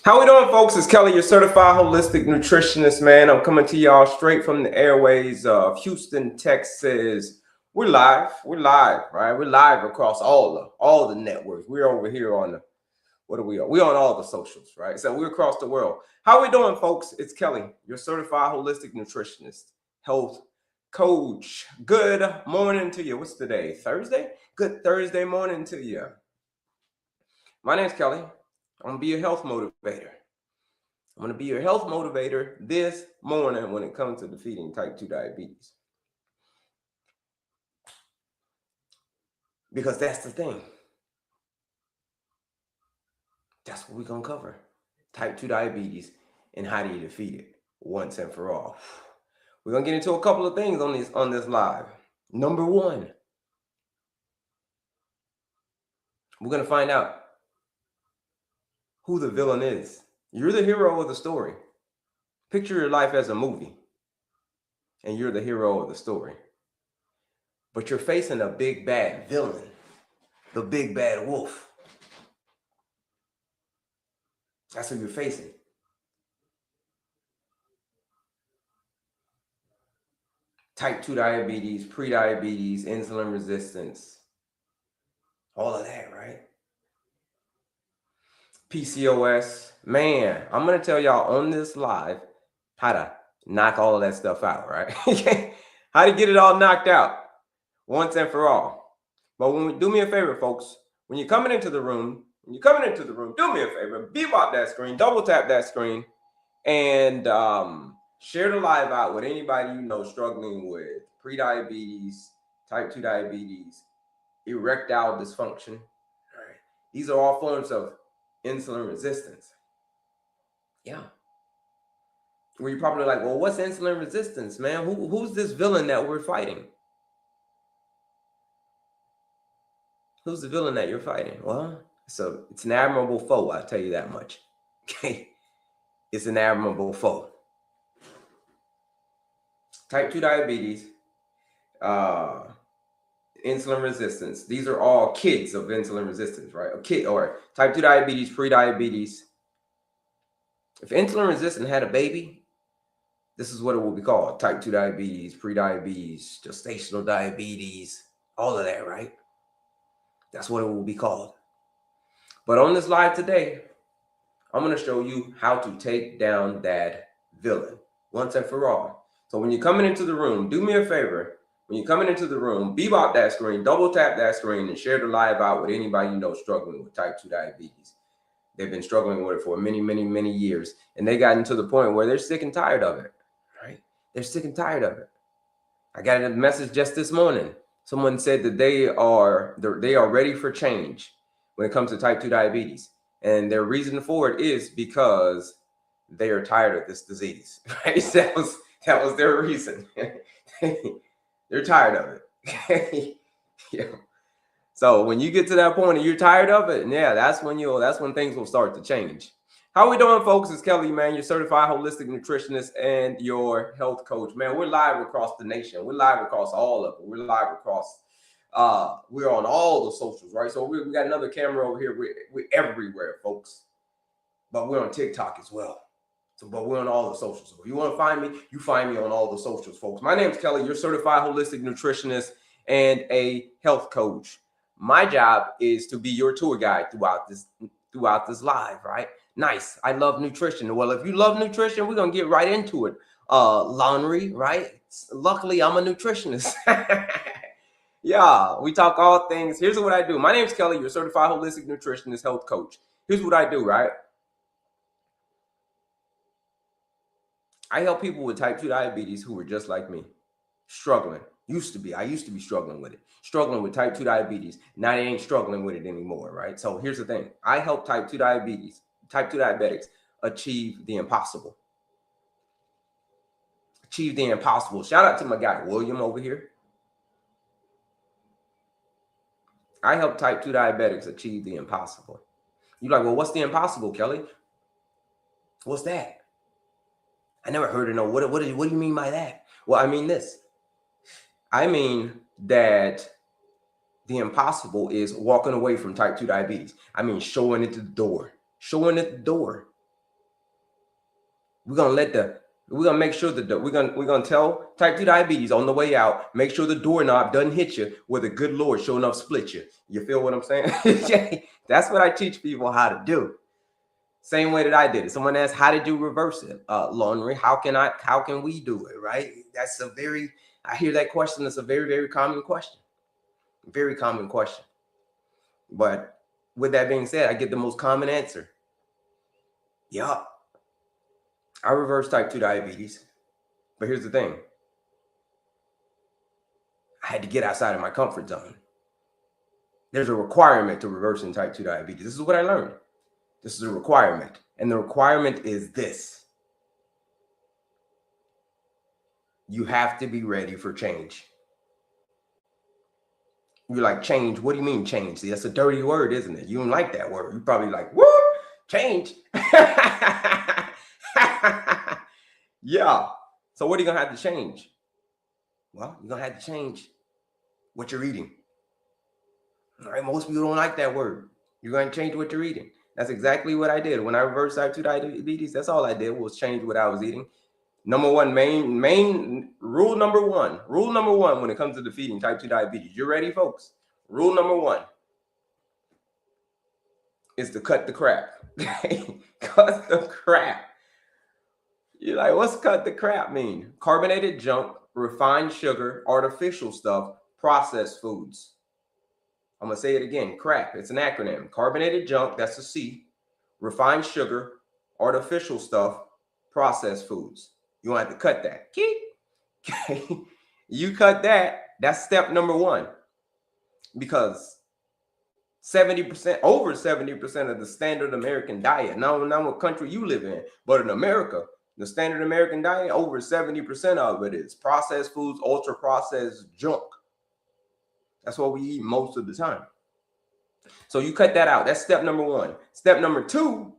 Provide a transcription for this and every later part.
How we doing, folks? It's Kelley, your certified holistic nutritionist, man. I'm coming to y'all straight from the airways of Houston, Texas. We're live. We're live, right? We're live across all the networks. We're over here on the what are we on? We're on all the socials, right? So we're across the world. How we doing, folks? It's Kelley, your certified holistic nutritionist, health coach. Good morning to you. What's today? Thursday? Good Thursday morning to you. My name's Kelley. I'm gonna be your health motivator. I'm going to be your health motivator this morning when it comes to defeating type 2 diabetes. Because that's the thing. That's what we're going to cover. Type 2 diabetes and how do you defeat it once and for all. We're going to get into a couple of things on this live. Number one, we're going to find out who the villain is. You're the hero of the story. Picture your life as a movie, and you're the hero of the story. But you're facing a big bad villain, the big bad wolf. That's who you're facing. Type 2 diabetes, pre-diabetes, insulin resistance, all of that, right? PCOS. Man, I'm going to tell y'all on this live how to knock all of that stuff out, right? How to get it all knocked out once and for all. But do me a favor, folks. When you're coming into the room, do me a favor, bebop that screen, double tap that screen, and share the live out with anybody you know struggling with pre-diabetes, type 2 diabetes, erectile dysfunction. All right. These are all forms of insulin resistance. Yeah. Where you're probably like, well, what's insulin resistance, man? Who's this villain that we're fighting? Who's the villain that you're fighting? Well, it's an admirable foe, I'll tell you that much. Okay. It's an admirable foe. Type 2 diabetes, insulin resistance. These are all kids of insulin resistance, right? A kid or type 2 diabetes, pre-diabetes. If insulin resistant had a baby, this is what it will be called. Type 2 diabetes, pre-diabetes, gestational diabetes, all of that, right? That's what it will be called. But on this live today, I'm going to show you how to take down that villain once and for all. So when you're coming into the room, do me a favor. When you're coming into the room, bebop that screen, double tap that screen, and share the live out with anybody you know struggling with type 2 diabetes. They've been struggling with it for many, many, many years. And they gotten to the point where they're sick and tired of it, right? They're sick and tired of it. I got a message just this morning. Someone said that they are ready for change when it comes to type 2 diabetes. And their reason for it is because they are tired of this disease, right? That was their reason. They're tired of it. Yeah. So when you get to that point and you're tired of it, yeah, that's when things will start to change. How we doing, folks? It's Kelley, man, your certified holistic nutritionist and your health coach. Man, we're live across the nation. We're live across all of it. We're live across, we're on all the socials, right? So we got another camera over here. We're everywhere, folks. But we're on TikTok as well. But we're on all the socials. So if you want to find me, you find me on all the socials, folks. My name's Kelley, your certified holistic nutritionist and a health coach. My job is to be your tour guide throughout this live, right? Nice. I love nutrition. Well, if you love nutrition, we're gonna get right into it. Laundry, right? Luckily, I'm a nutritionist. Yeah, we talk all things. Here's what I do. My name's Kelley, your certified holistic nutritionist, health coach. Here's what I do, right? I help people with type 2 diabetes who are just like me, struggling. I used to be struggling with it, struggling with type 2 diabetes. Now they ain't struggling with it anymore, right? So here's the thing. I help type 2 diabetics achieve the impossible. Achieve the impossible. Shout out to my guy, William, over here. I help type 2 diabetics achieve the impossible. You're like, well, what's the impossible, Kelley? What's that? I never heard of no. What do you mean by that? Well, I mean this. I mean that the impossible is walking away from type 2 diabetes. I mean, showing it the door. We're gonna make sure that we're gonna tell type 2 diabetes on the way out, make sure the doorknob doesn't hit you where the good Lord sure enough split you. You feel what I'm saying? That's what I teach people how to do. Same way that I did it. Someone asked, how did you reverse it? Laundry, how can we do it? Right? I hear that question. It's a very, very common question. Very common question. But with that being said, I get the most common answer. Yeah, I reverse type 2 diabetes. But here's the thing. I had to get outside of my comfort zone. There's a requirement to reversing type 2 diabetes. This is what I learned. This is a requirement. And the requirement is this. You have to be ready for change. You're like, change? What do you mean change? See, that's a dirty word, isn't it? You don't like that word. You're probably like, whoop, change. Yeah. So what are you going to have to change? Well, you're going to have to change what you're eating. All right, most people don't like that word. You're going to change what you're eating. That's exactly what I did. When I reversed type 2 diabetes, that's all I did was change what I was eating. Number one, main rule number one when it comes to defeating type 2 diabetes. You ready, folks? Rule number one is to cut the crap. Cut the crap. You're like, what's cut the crap mean? Carbonated junk, refined sugar, artificial stuff, processed foods. I'm going to say it again. CRAP. It's an acronym. Carbonated junk, that's a C. Refined sugar, artificial stuff, processed foods. You want to have to cut that. You cut that. That's step number one. Because 70%, over 70% of the standard American diet, not what country you live in, but in America, the standard American diet, over 70% of it is processed foods, ultra processed junk. That's what we eat most of the time. So you cut that out. That's step number one. Step number two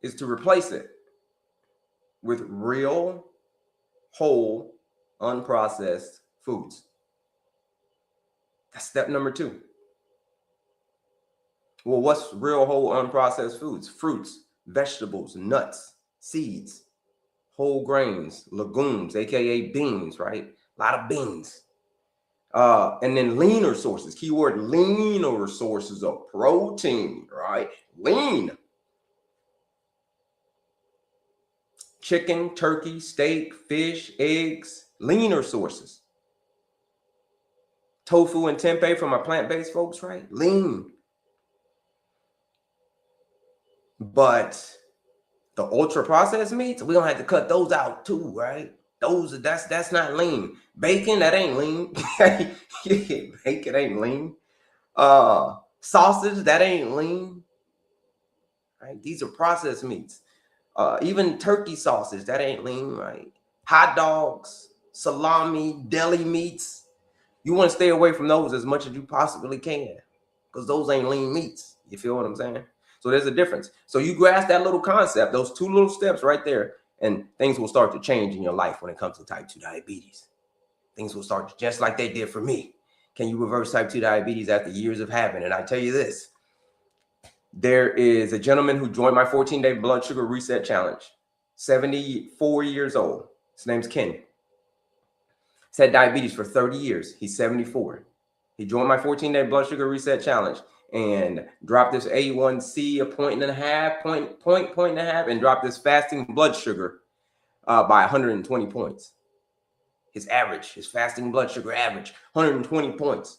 is to replace it with real, whole, unprocessed foods. That's step number two. Well, what's real, whole, unprocessed foods? Fruits, vegetables, nuts, seeds, whole grains, legumes, aka beans, right? A lot of beans. And then leaner sources, keyword leaner sources of protein, right? Lean. Chicken, turkey, steak, fish, eggs, leaner sources. Tofu and tempeh from our plant-based folks, right? Lean. But the ultra-processed meats, we don't have to cut those out too, right? That's not lean. Bacon, that ain't lean. Bacon ain't lean. Sausage, that ain't lean. Right? These are processed meats. Even turkey sausage, that ain't lean, right? Hot dogs, salami, deli meats. You want to stay away from those as much as you possibly can, because those ain't lean meats. You feel what I'm saying? So there's a difference. So you grasp that little concept, those two little steps right there, and things will start to change in your life when it comes to type 2 diabetes. Things will start just like they did for me. Can you reverse type 2 diabetes after years of having it? I tell you this. There is a gentleman who joined my 14-day blood sugar reset challenge, 74 years old. His name's Ken. He's had diabetes for 30 years. He's 74. He joined my 14-day blood sugar reset challenge and dropped his A1C a point and a half, and dropped his fasting blood sugar by 120 points. His fasting blood sugar average, 120 points.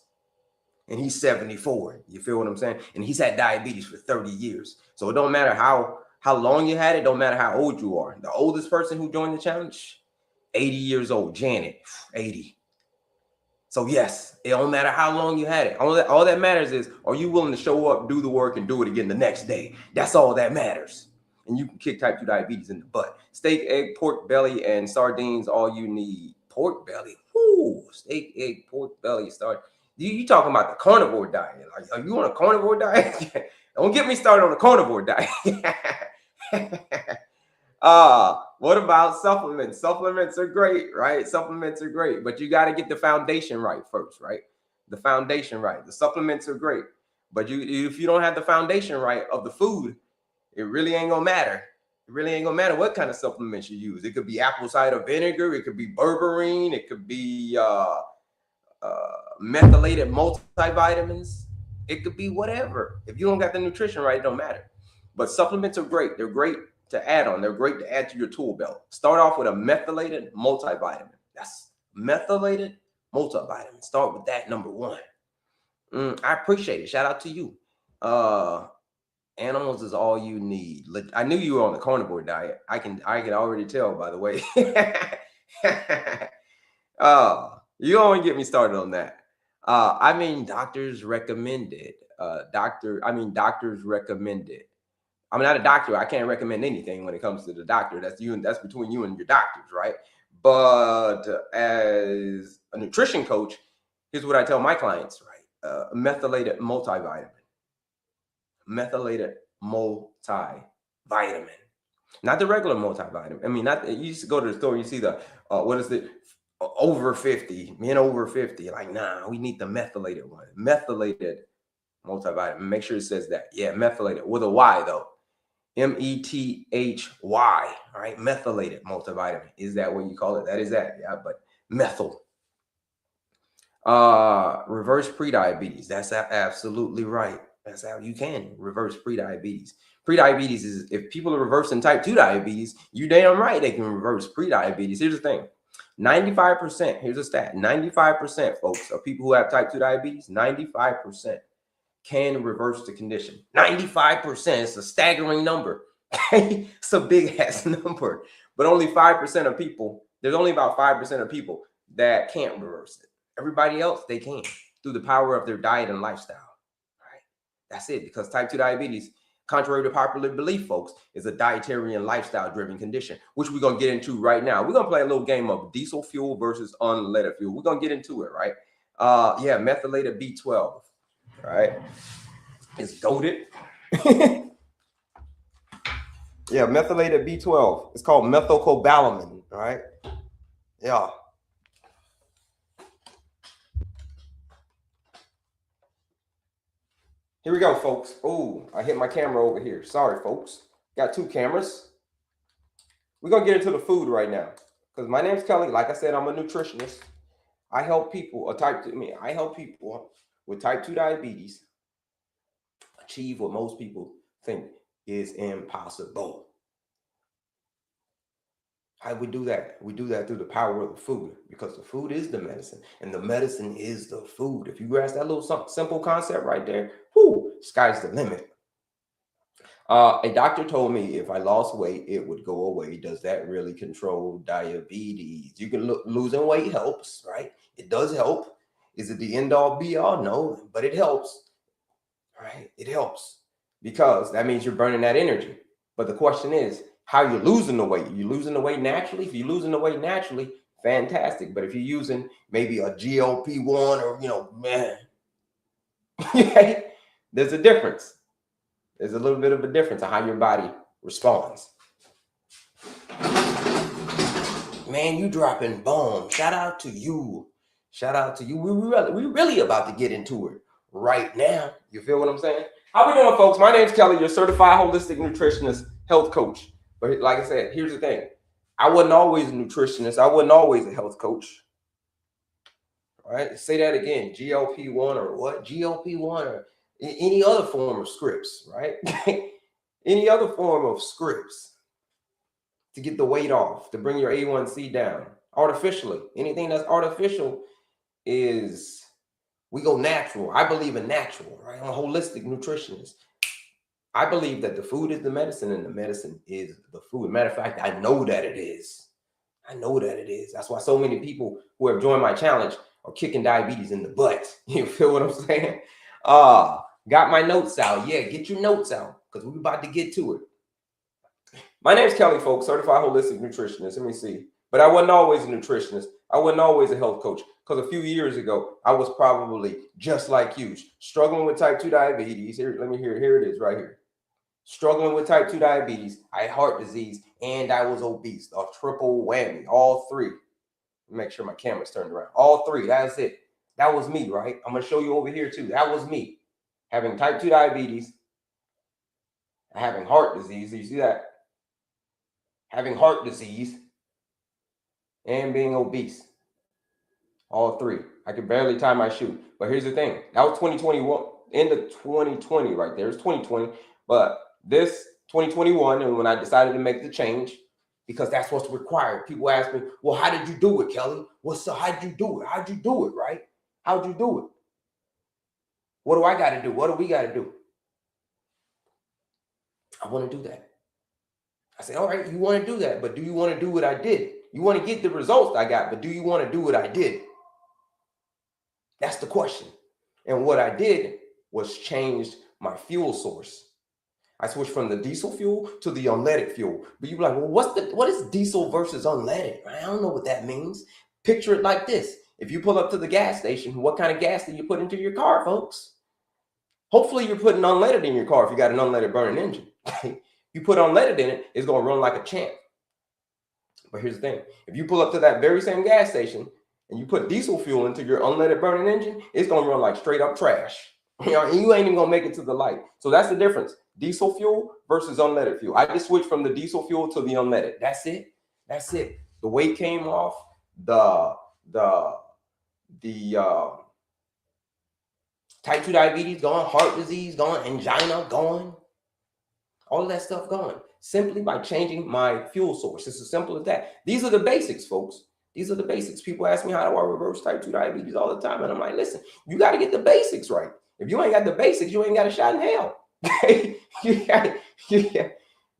And he's 74. You feel what I'm saying? And he's had diabetes for 30 years. So it don't matter how long you had it. Don't matter how old you are. The oldest person who joined the challenge, 80 years old, Janet, 80. So yes, it don't matter how long you had it. All that matters is, are you willing to show up, do the work, and do it again the next day? That's all that matters. And you can kick type 2 diabetes in the butt. Steak, egg, pork belly, and sardines, all you need. Pork belly. Ooh, steak, egg, pork belly, You talking about the carnivore diet. Like, are you on a carnivore diet? Don't get me started on the carnivore diet. What about supplements? Supplements are great, right? Supplements are great, but you got to get the foundation right first, right? The foundation right. The supplements are great, but if you don't have the foundation right of the food, it really ain't gonna matter. It really ain't gonna matter what kind of supplements you use. It could be apple cider vinegar. It could be berberine. It could be methylated multivitamins. It could be whatever. If you don't got the nutrition right, it don't matter. But supplements are great. They're great to add on. They're great to add to your tool belt. Start off with a methylated multivitamin. That's methylated multivitamin. Start with that, number one. I appreciate it. Shout out to you. Animals is all you need. I knew you were on the carnivore diet. I can already tell, by the way. You don't want to get me started on that. I mean, doctors recommend it. Doctors recommend it. I'm not a doctor. I can't recommend anything when it comes to the doctor. That's you, and that's between you and your doctors, right? But as a nutrition coach, here's what I tell my clients, right? Methylated multivitamin. Methylated multivitamin. Not the regular multivitamin. I mean, not you used to go to the store, you see the what is it? Over 50, men over 50. Like, nah, we need the methylated one. Methylated multivitamin. Make sure it says that. Yeah, methylated with a Y though. METHY. All right, methylated multivitamin. Is that what you call it? That is that. Yeah, but methyl. Reverse prediabetes. That's absolutely right. That's how you can reverse prediabetes. Prediabetes is if people are reversing type 2 diabetes, you damn right they can reverse prediabetes. Here's the thing. 95%, here's a stat, 95%, folks, of people who have type 2 diabetes, 95% can reverse the condition. 95%, it's a staggering number. It's a big ass number. But only 5% of people, there's only about 5% of people that can't reverse it. Everybody else, they can through the power of their diet and lifestyle. Right? That's it, because type 2 diabetes, contrary to popular belief, folks, is a dietary and lifestyle-driven condition, which we're going to get into right now. We're going to play a little game of diesel fuel versus unleaded fuel. We're going to get into it, right? Yeah, methylated B12, right? It's goated. Yeah, methylated B12. It's called methylcobalamin, right? Yeah. Here we go, folks. Oh, I hit my camera over here. Sorry, folks. Got two cameras. We're going to get into the food right now because my name's Kelley. Like I said, I'm a nutritionist. I help people, I help people with type 2 diabetes achieve what most people think is impossible. How we do that? We do that through the power of the food, because the food is the medicine and the medicine is the food. If you grasp that little simple concept right there, whoo, sky's the limit. A doctor told me if I lost weight, it would go away. Does that really control diabetes? You can losing weight helps, right? It does help. Is it the end all be all? No, but it helps, right? It helps because that means you're burning that energy. But the question is, how you're losing the weight? You're losing the weight naturally. If you're losing the weight naturally, fantastic. But if you're using maybe a GLP-1 or, man, there's a difference. There's a little bit of a difference on how your body responds. Man, you dropping bombs. Shout out to you. Shout out to you. We really about to get into it right now. You feel what I'm saying? How we doing, folks? My name's Kelley, your certified holistic nutritionist, health coach. But like I said, here's the thing. I wasn't always a nutritionist. I wasn't always a health coach. All right, say that again. GLP-1 or what? GLP-1 or any other form of scripts, right? Any other form of scripts to get the weight off, to bring your A1C down artificially. Anything that's artificial is, we go natural. I believe in natural, right? I'm a holistic nutritionist. I believe that the food is the medicine and the medicine is the food. Matter of fact, I know that it is. I know that it is. That's why so many people who have joined my challenge are kicking diabetes in the butt. You feel what I'm saying? Got my notes out. Yeah, get your notes out because we're about to get to it. My name's Kelley, folks, certified holistic nutritionist. Let me see. But I wasn't always a nutritionist. I wasn't always a health coach, because a few years ago, I was probably just like you, struggling with type 2 diabetes. Here, let me hear. Here it is right here. Struggling with type 2 diabetes. I had heart disease and I was obese. A triple whammy. All three. Make sure my camera's turned around. All three. That's it. That was me, right? I'm going to show you over here too. That was me. Having type 2 diabetes, having heart disease. You see that? having heart disease, and being obese. All three. I could barely tie my shoe. But here's the thing. That was 2021, end of 2020 right there. It's 2020. But this 2021, and when I decided to make the change, because that's what's required. People ask me, well, how did you do it, Kelley? How'd you do it? How'd you do it, right? How'd you do it? What do I got to do? What do we got to do? I want to do that. I said, all right, you want to do that, but do you want to do what I did? You want to get the results I got, but do you want to do what I did? That's the question. And what I did was changed my fuel source. I switched from the diesel fuel to the unleaded fuel. But you're like, well, what is diesel versus unleaded? I don't know what that means. Picture it like this. If you pull up to the gas station, what kind of gas do you put into your car, folks? Hopefully you're putting unleaded in your car if you got an unleaded burning engine. You put unleaded in it, it's going to run like a champ. But here's the thing. If you pull up to that very same gas station and you put diesel fuel into your unleaded burning engine, it's going to run like straight up trash. You ain't even going to make it to the light. So that's the difference. Diesel fuel versus unleaded fuel. I just switched from the diesel fuel to the unleaded. That's it. That's it. The weight came off. The type 2 diabetes gone, heart disease gone, angina gone. All of that stuff gone. Simply by changing my fuel source. It's as simple as that. These are the basics, folks. These are the basics. People ask me, how do I reverse type 2 diabetes all the time? And I'm like, listen, you got to get the basics right. If you ain't got the basics, you ain't got a shot in hell.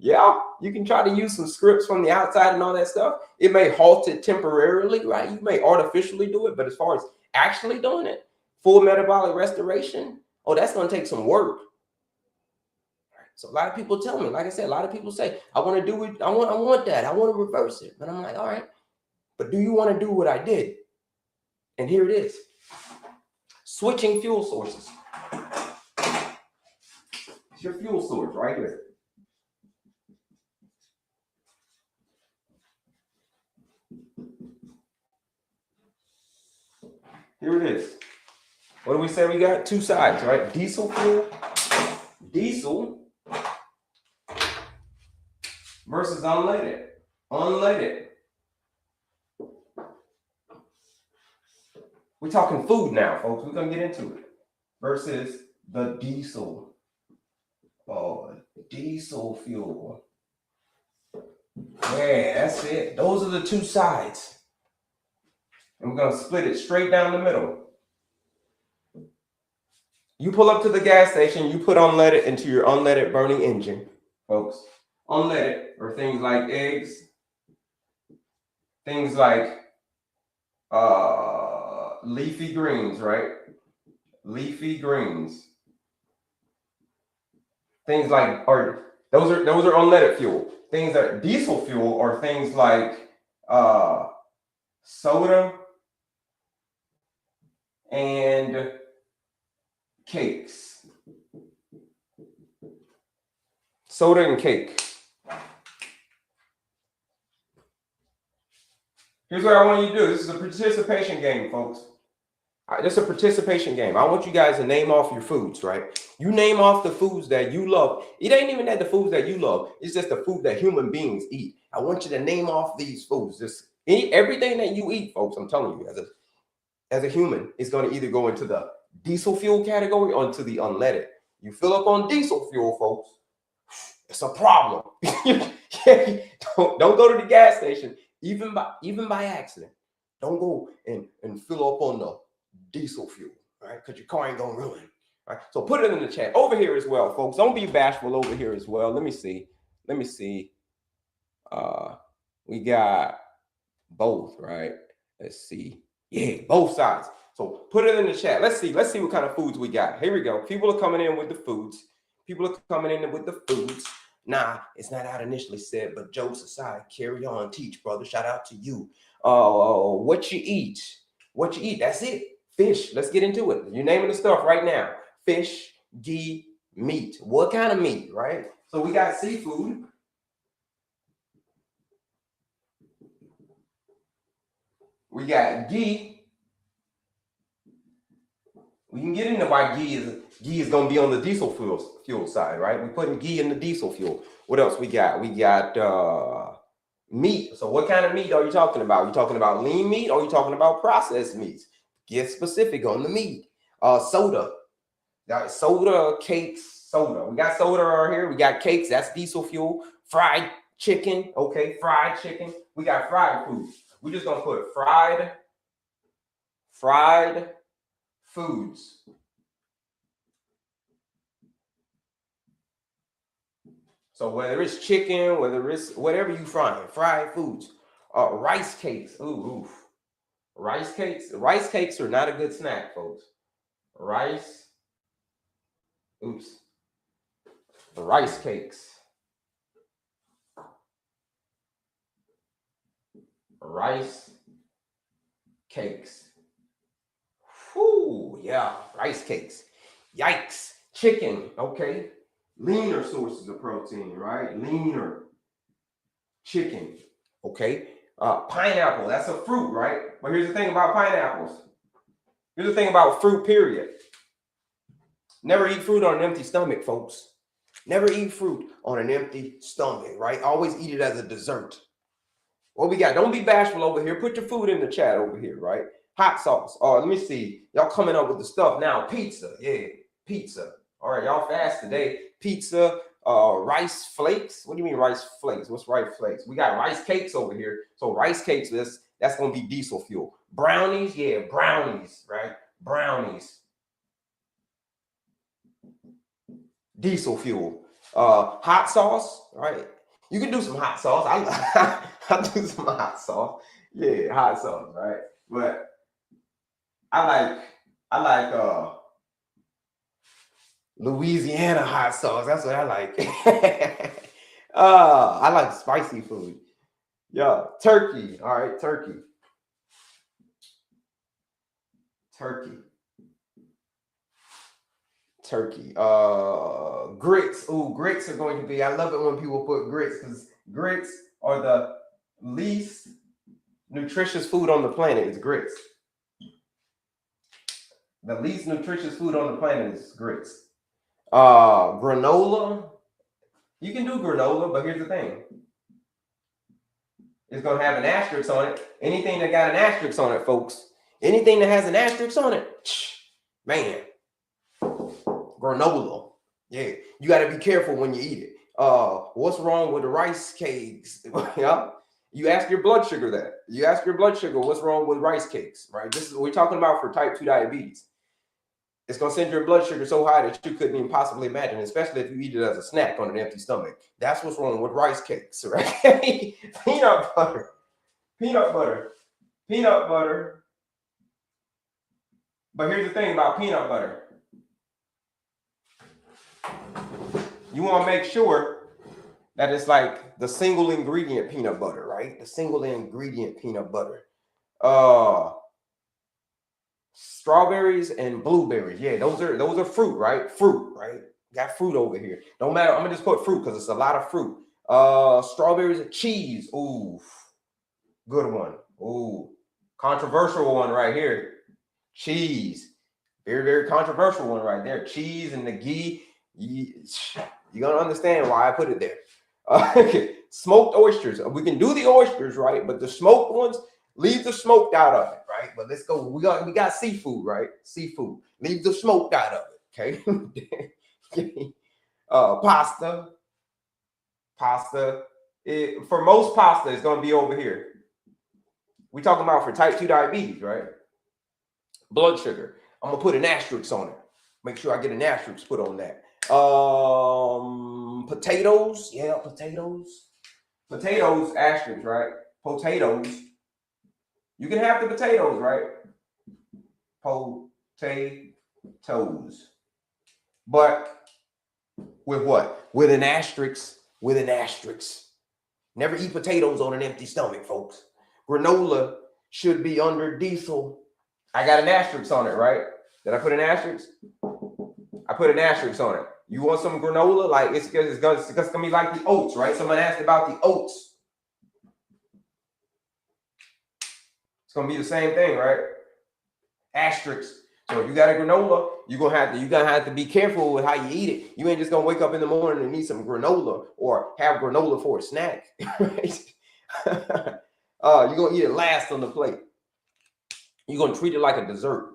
Yeah, you can try to use some scripts from the outside and all that stuff. It may halt it temporarily, right? You may artificially do it, but as far as actually doing it, full metabolic restoration, oh, that's going to take some work. So a lot of people tell me, like I said, a lot of people say, I want to do it. I want that. I want to reverse it. But I'm like, all right, but do you want to do what I did? And here it is. Switching fuel sources. It's your fuel source right here. Here it is. What do we say we got? Two sides, right? Diesel fuel. Diesel versus unleaded. Unleaded. We're talking food now, folks. We're going to get into it. Versus the diesel. Oh, diesel fuel. Yeah, that's it. Those are the two sides. And we're going to split it straight down the middle. You pull up to the gas station, you put unleaded into your unleaded burning engine, folks. Unleaded are things like eggs, things like leafy greens, right? Leafy greens. Things like, those are unleaded fuel. Things that diesel fuel are things like soda and cakes. Soda and cake. Here's what I want you to do. This is a participation game, folks. This is a participation game. I want you guys to name off your foods, right? You name off the foods that you love. It ain't even that the foods that you love. It's just the food that human beings eat. I want you to name off these foods. Everything that you eat, folks, I'm telling you, as a human, it's going to either go into the diesel fuel category or into the unleaded. You fill up on diesel fuel, folks, it's a problem. Don't go to the gas station, even by accident. Don't go and fill up on the diesel fuel, right? Because your car ain't gonna ruin, right? So put it in the chat over here as well, folks. Don't be bashful over here as well. Let me see. We got both, right? Let's see. Yeah, both sides. So put it in the chat. Let's see what kind of foods we got. Here we go. People are coming in with the foods. Nah, it's not out initially said, but jokes aside, carry on, teach, brother. Shout out to you. What you eat? That's it. Fish. Let's get into it. You're naming the stuff right now. Fish, ghee, meat. What kind of meat, right? So we got seafood. We got ghee. We can get into why ghee is going to be on the diesel fuel side, right? We're putting ghee in the diesel fuel. What else we got? We got Meat. So what kind of meat are you talking about? You talking about lean meat or you talking about processed meats? Get specific on the meat. Soda. Soda, cakes, soda. We got soda right here. We got cakes. That's diesel fuel. Fried chicken. Okay, fried chicken. We got fried food. We're just gonna put fried foods. So whether it's chicken, whether it's whatever you frying, fried foods. Rice cakes. Ooh. Rice cakes. Rice cakes are not a good snack, folks. Rice. Oops. Rice cakes. Rice cakes. Whoo, yeah, rice cakes. Yikes. Chicken, okay. Leaner sources of protein, right? Leaner. Chicken, okay. Pineapple, that's a fruit, right? But here's the thing about pineapples. Here's the thing about fruit, period. Never eat fruit on an empty stomach, folks. Never eat fruit on an empty stomach, right? Always eat it as a dessert. What we got? Don't be bashful over here. Put your food in the chat over here, right? Hot sauce. Oh, let me see. Y'all coming up with the stuff now. Pizza. Yeah, pizza. All right, y'all fast today. Pizza, rice flakes. What do you mean rice flakes? What's rice flakes? We got rice cakes over here. So rice cakes, that's going to be diesel fuel. Brownies, yeah, brownies, right? Brownies. Diesel fuel. Hot sauce, right? You can do some hot sauce. I do some hot sauce. Yeah, hot sauce, right? But I like Louisiana hot sauce. That's what I like. I like spicy food. Yeah, turkey. All right, turkey. Grits. Ooh, grits are going to be, I love it when people put grits because grits are the least nutritious food on the planet. It's grits. The least nutritious food on the planet is grits. Granola. You can do granola, but here's the thing. It's going to have an asterisk on it. Anything that got an asterisk on it, folks. Anything that has an asterisk on it, man. Granola. Yeah, you got to be careful when you eat it. What's wrong with the rice cakes? Yeah. You ask your blood sugar that. You ask your blood sugar, what's wrong with rice cakes, right? This is what we're talking about for type 2 diabetes. It's going to send your blood sugar so high that you couldn't even possibly imagine, especially if you eat it as a snack on an empty stomach. That's what's wrong with rice cakes, right? Peanut butter. But here's the thing about peanut butter. You want to make sure that it's like the single ingredient peanut butter, right? The single ingredient peanut butter. Strawberries and blueberries. Yeah, those are fruit, right? Fruit, right? Got fruit over here. Don't matter. I'm gonna just put fruit because it's a lot of fruit. Strawberries and cheese. Ooh, good one. Ooh, controversial one right here. Cheese. Very, very controversial one right there. Cheese and the ghee. You're gonna understand why I put it there. Okay. Smoked oysters. We can do the oysters, right? But the smoked ones, leave the smoked out of it, right? But let's go. We got seafood, right? Seafood. Leave the smoked out of it, okay? Pasta. For most pasta, it's gonna be over here. We're talking about for type 2 diabetes, right? Blood sugar. I'm gonna put an asterisk on it. Make sure I get an asterisk put on that. Potatoes. Yeah, potatoes. Potatoes, asterisk, right? Potatoes. You can have the potatoes, right? Potatoes. But with what? With an asterisk. With an asterisk. Never eat potatoes on an empty stomach, folks. Granola should be under diesel. I got an asterisk on it, right? Did I put an asterisk? I put an asterisk on it. You want some granola? Like it's gonna be like the oats, right? Someone asked about the oats. It's gonna be the same thing, right? Asterisk. So if you got a granola, you're gonna have to be careful with how you eat it. You ain't just gonna wake up in the morning and eat some granola or have granola for a snack. Right? You're going to eat it last on the plate. You're going to treat it like a dessert.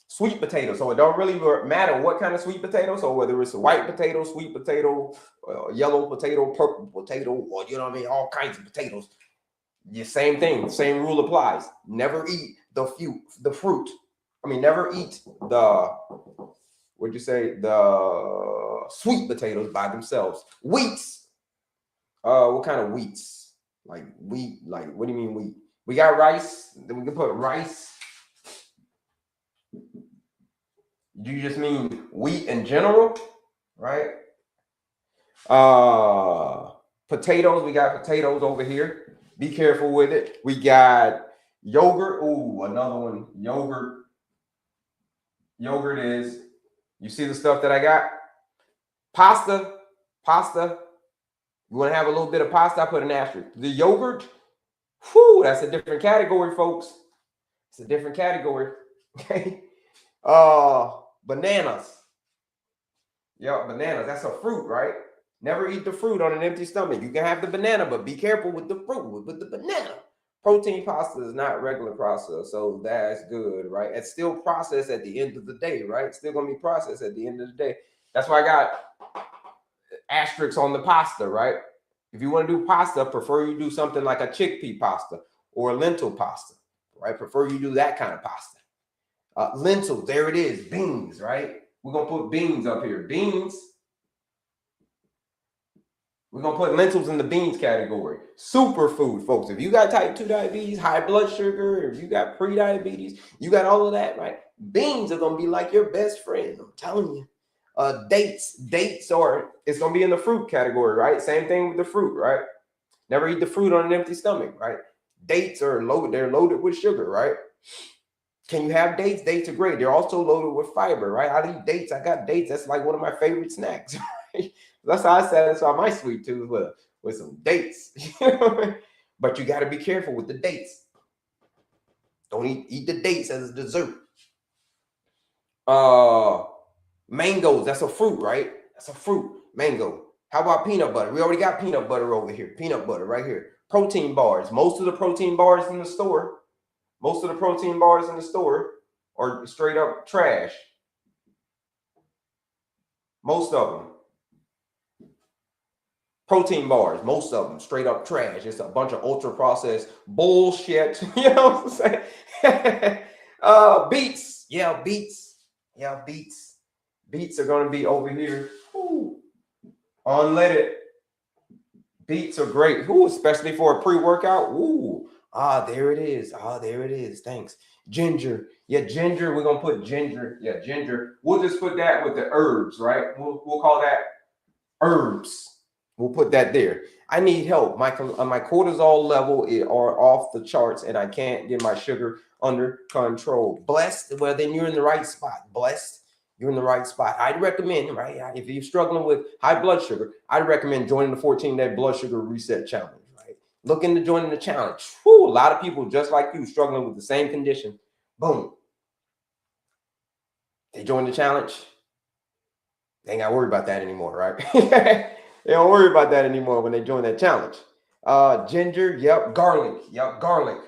Sweet potato. So it don't really matter what kind of sweet potato. So whether it's a white potato, sweet potato, yellow potato, purple potato, or you know what I mean, all kinds of potatoes. The same thing. Same rule applies. Never eat the fruit. I mean, never eat the the sweet potatoes by themselves. Wheats. What kind of wheats? Like wheat. Like what do you mean wheat? We got rice. Then we can put rice. Do you just mean wheat in general, right? Potatoes. We got potatoes over here. Be careful with it. We got yogurt. Ooh, another one. Yogurt. Yogurt is. You see the stuff that I got? Pasta. You want to have a little bit of pasta? I put an asterisk. The yogurt. Whew, that's a different category, folks. It's a different category. Okay. Bananas. Yeah, bananas. That's a fruit, right? Never eat the fruit on an empty stomach. You can have the banana, but be careful with the fruit, with the banana. Protein pasta is not regular pasta, so that's good, right? It's still processed at the end of the day, right? It's still going to be processed at the end of the day. That's why I got asterisks on the pasta, right? If you want to do pasta, prefer you do something like a chickpea pasta or a lentil pasta, right? Prefer you do that kind of pasta. Lentils, there it is, beans, right? We're going to put beans up here. Beans. We're going to put lentils in the beans category. Superfood, folks. If you got type 2 diabetes, high blood sugar, if you got pre-diabetes, you got all of that, right? Beans are going to be like your best friend. I'm telling you. Dates, or it's going to be in the fruit category, right? Same thing with the fruit, right? Never eat the fruit on an empty stomach, right? Dates are loaded. They're loaded with sugar, right? Can you have dates? Dates are great. They're also loaded with fiber, right? I eat dates. I got dates. That's like one of my favorite snacks. Right? That's how I satisfy my sweet tooth with some dates. But you got to be careful with the dates. Don't eat the dates as a dessert. Mangoes. That's a fruit, right? That's a fruit. Mango. How about peanut butter? We already got peanut butter over here. Peanut butter right here. Protein bars. Most of the protein bars in the store. Are straight up trash. Most of them. Protein bars, most of them straight up trash. It's a bunch of ultra processed bullshit. You know what I'm saying? Beets. Yeah, beets. Beets are going to be over here. Ooh. Unleaded. Beets are great. Ooh, especially for a pre-workout. Ooh. There it is. Thanks. Ginger. Yeah, ginger. We're going to put ginger. Yeah, ginger. We'll just put that with the herbs, right? We'll call that herbs. We'll put that there. I need help. My cortisol level are off the charts, and I can't get my sugar under control. Blessed. Well, then you're in the right spot. Blessed. You're in the right spot. I'd recommend, right? If you're struggling with high blood sugar, I'd recommend joining the 14-day blood sugar reset challenge. Look into joining the challenge. Whew, a lot of people just like you struggling with the same condition. Boom. They join the challenge. They ain't got to worry about that anymore, right? They don't worry about that anymore when they join that challenge. Ginger, yep. Garlic, yep. Garlic.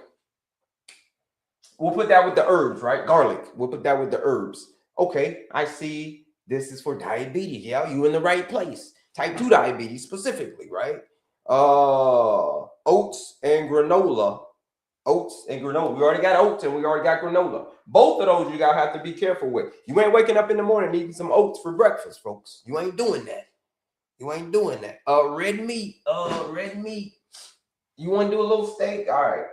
We'll put that with the herbs, right? Garlic. We'll put that with the herbs. Okay, I see this is for diabetes. Yeah, you in the right place. Type 2 diabetes specifically, right? Oats and granola. We already got oats and we already got granola. Both of those you gotta have to be careful with. You ain't waking up in the morning eating some oats for breakfast, folks. You ain't doing that. Red meat. You want to do a little steak? All right.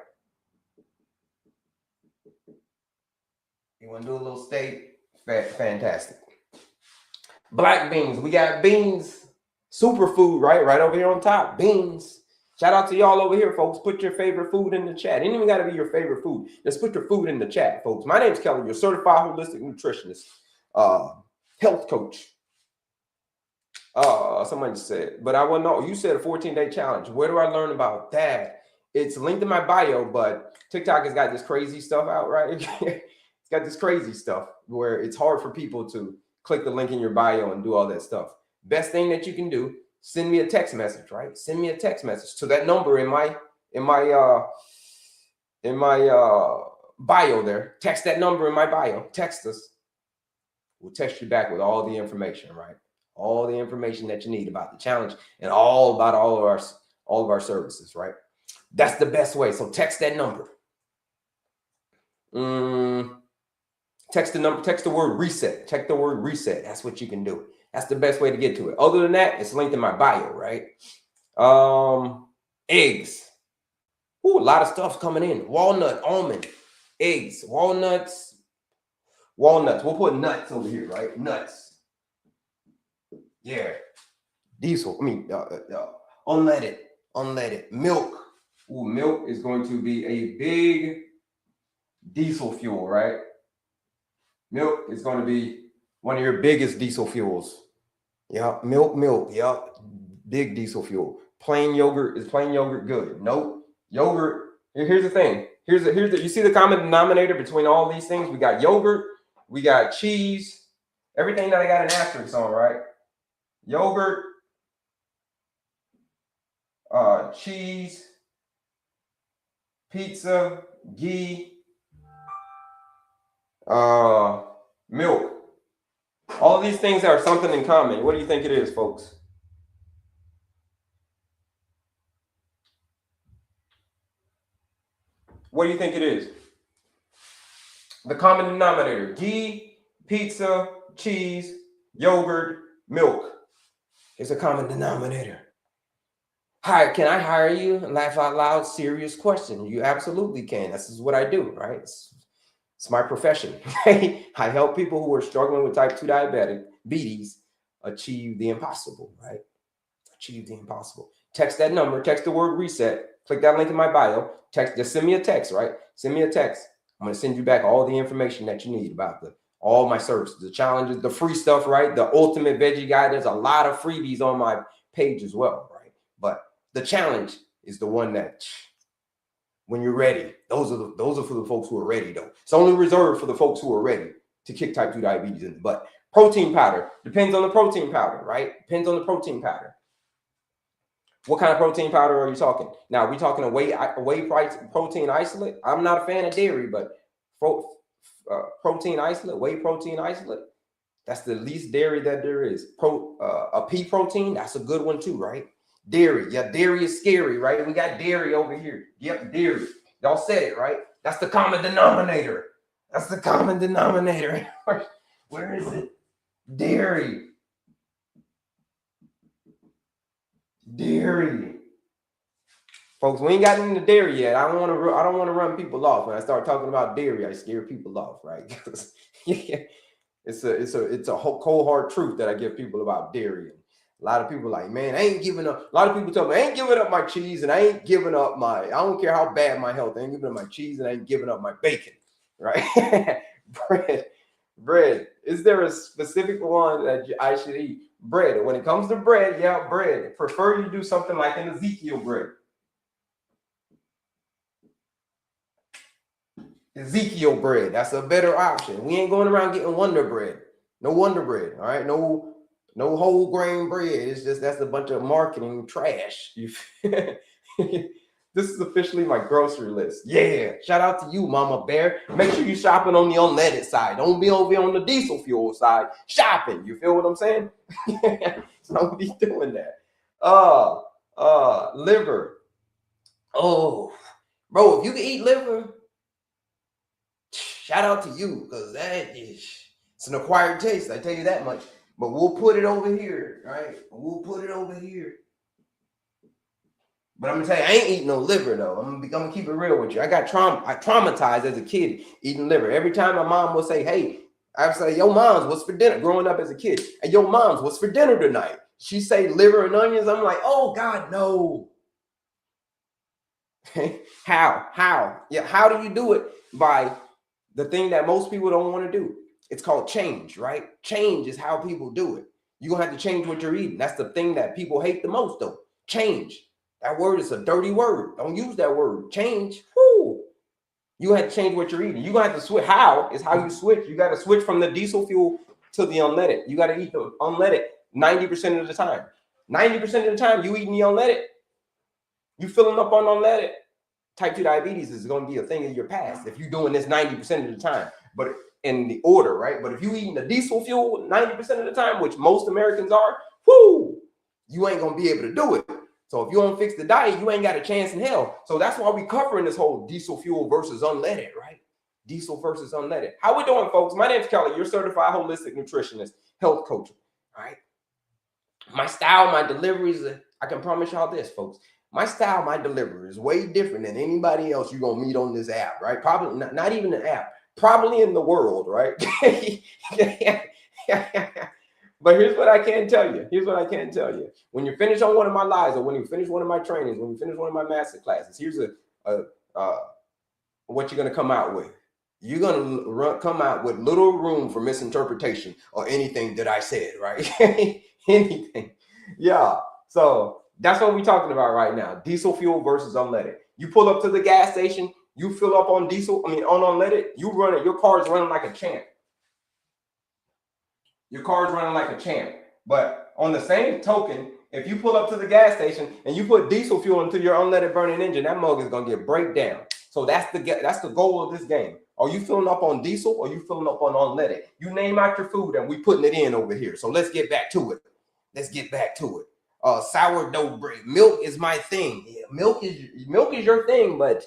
You want to do a little steak? Fantastic. Black beans. We got beans. Superfood, right? Right over here on top. Beans. Shout out to y'all over here, folks. Put your favorite food in the chat. It ain't even got to be your favorite food. Just put your food in the chat, folks. My name's Kelley, your certified holistic nutritionist, health coach. Somebody said, but I want to know. You said a 14-day challenge. Where do I learn about that? It's linked in my bio, but TikTok has got this crazy stuff out, right? It's got this crazy stuff where it's hard for people to click the link in your bio and do all that stuff. Best thing that you can do, send me a text message, right? Send me a text message to that number in my in my bio there. Text that number in my bio. Text us. We'll text you back with all the information, right? All the information that you need about the challenge and all about all of our services, right? That's the best way. So text that number. Text the number, text the word reset. Check the word reset. That's what you can do. That's the best way to get to it. Other than that, it's linked in my bio, right? Eggs. Ooh, a lot of stuff's coming in. Walnut, almond, eggs, walnuts. We'll put nuts over here, right? Nuts. Yeah. Diesel. Unleaded. Milk. Ooh, milk is going to be a big diesel fuel, right? Milk is going to be one of your biggest diesel fuels. Yeah, milk. Yeah, big diesel fuel. Plain yogurt, is plain yogurt good? Nope. Yogurt. Here's the thing. Here's the. You see the common denominator between all these things? We got yogurt. We got cheese. Everything that I got an asterisk on, right? Yogurt, cheese, pizza, ghee, milk. All of these things are something in common. What do you think it is, folks? What do you think it is? The common denominator: ghee, pizza, cheese, yogurt, milk. It's a common denominator. Hi, can I hire you? Laugh out loud, serious question. You absolutely can. This is what I do, right? It's my profession. I help people who are struggling with type 2 diabetes achieve the impossible, right? Achieve the impossible. Text that number, text the word reset, click that link in my bio, just send me a text, right? Send me a text. I'm going to send you back all the information that you need about all my services, the challenges, the free stuff, right? The ultimate veggie guide. There's a lot of freebies on my page as well, right? But the challenge is the one that when you're ready, those are for the folks who are ready though. It's only reserved for the folks who are ready to kick type 2 diabetes in the butt. Protein powder, depends on the protein powder, right? Depends on the protein powder. What kind of protein powder are you talking? Now, are we talking a whey protein isolate? I'm not a fan of dairy, but protein isolate, whey protein isolate, that's the least dairy that there is. A pea protein, that's a good one too, right? Dairy, yeah, dairy is scary, right? We got dairy over here. Yep, dairy. Y'all said it, right? That's the common denominator. That's the common denominator. Where is it? Dairy. Dairy. Folks, we ain't gotten into dairy yet. I don't want to run people off. When I start talking about dairy, I scare people off, right? It's a whole cold hard truth that I give people about dairy. A lot of people are like, man, I ain't giving up. A lot of people tell me, I ain't giving up my cheese and I ain't giving up I don't care how bad my health, I ain't giving up my cheese and I ain't giving up my bacon, right? Bread. Is there a specific one that I should eat? Bread. When it comes to bread, yeah, bread. Prefer you do something like an Ezekiel bread. Ezekiel bread. That's a better option. We ain't going around getting Wonder Bread. No Wonder Bread. All right. No whole grain bread. It's just that's a bunch of marketing trash. This is officially my grocery list. Yeah. Shout out to you, Mama Bear. Make sure you're shopping on the unleaded side. Don't be over on the diesel fuel side shopping. You feel what I'm saying? Don't be doing that. Liver. Oh, bro, if you can eat liver, shout out to you, because it's an acquired taste, I tell you that much. But we'll put it over here, right? We'll put it over here. But I'm gonna tell you, I ain't eating no liver though. I'm gonna keep it real with you. I traumatized as a kid eating liver. Every time my mom would say, hey, I would say, yo, mom's, what's for dinner? Growing up as a kid. And yo, mom's, what's for dinner tonight? She say liver and onions. I'm like, oh God, no. How? Yeah, how do you do it? By the thing that most people don't want to do. It's called change, right? Change is how people do it. You're going to have to change what you're eating. That's the thing that people hate the most, though. Change. That word is a dirty word. Don't use that word. Change. Whoo. You have to change what you're eating. You're going to have to switch. How is how you switch. You got to switch from the diesel fuel to the unleaded. You got to eat the unleaded 90% of the time. 90% of the time, you eating the unleaded. You filling up on unleaded, type 2 diabetes is going to be a thing in your past if you're doing this 90% of the time. But in the order, right? But if you eating the diesel fuel 90% of the time, which most Americans are, whoo, you ain't going to be able to do it. So if you don't fix the diet, you ain't got a chance in hell. So that's why we covering this whole diesel fuel versus unleaded, right? Diesel versus unleaded. How we doing, folks? My name's Kelley. You're certified holistic nutritionist, health coach, right? My style, my deliveries, I can promise y'all this, folks. My style, my delivery is way different than anybody else you're going to meet on this app, right? Probably not even an app, probably in the world, right? But here's what I can tell you. Here's what I can tell you. When you finish on one of my lives, or when you finish one of my trainings, when you finish one of my master classes, here's what you're going to come out with. You're going to come out with little room for misinterpretation or anything that I said, right? Anything. Yeah. So that's what we're talking about right now. Diesel fuel versus unleaded. You pull up to the gas station, you fill up on diesel, on unleaded, you run it, your car is running like a champ. Your car's running like a champ. But on the same token, if you pull up to the gas station and you put diesel fuel into your unleaded burning engine, that mug is gonna get break down. So that's the goal of this game. Are you filling up on diesel or are you filling up on unleaded? You name out your food and we putting it in over here. So let's get back to it. Let's get back to it. Sourdough bread. Milk is my thing. Yeah, milk is your thing, but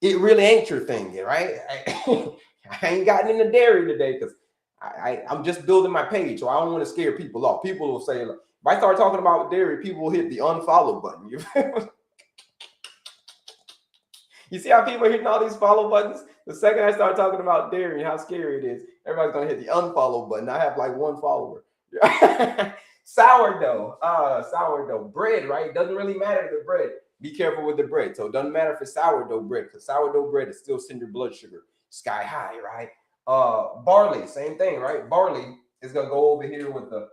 it really ain't your thing, right? I ain't gotten into dairy today because I'm just building my page, so I don't want to scare people off. People will say, if I start talking about dairy, people will hit the unfollow button. You see how people are hitting all these follow buttons? The second I start talking about dairy and how scary it is, everybody's going to hit the unfollow button. I have like one follower. Sourdough bread, right? It doesn't really matter the bread. Be careful with the bread. So it doesn't matter if it's sourdough bread, because sourdough bread is still send your blood sugar sky high, right? Barley, same thing, right? Barley is gonna go over here with an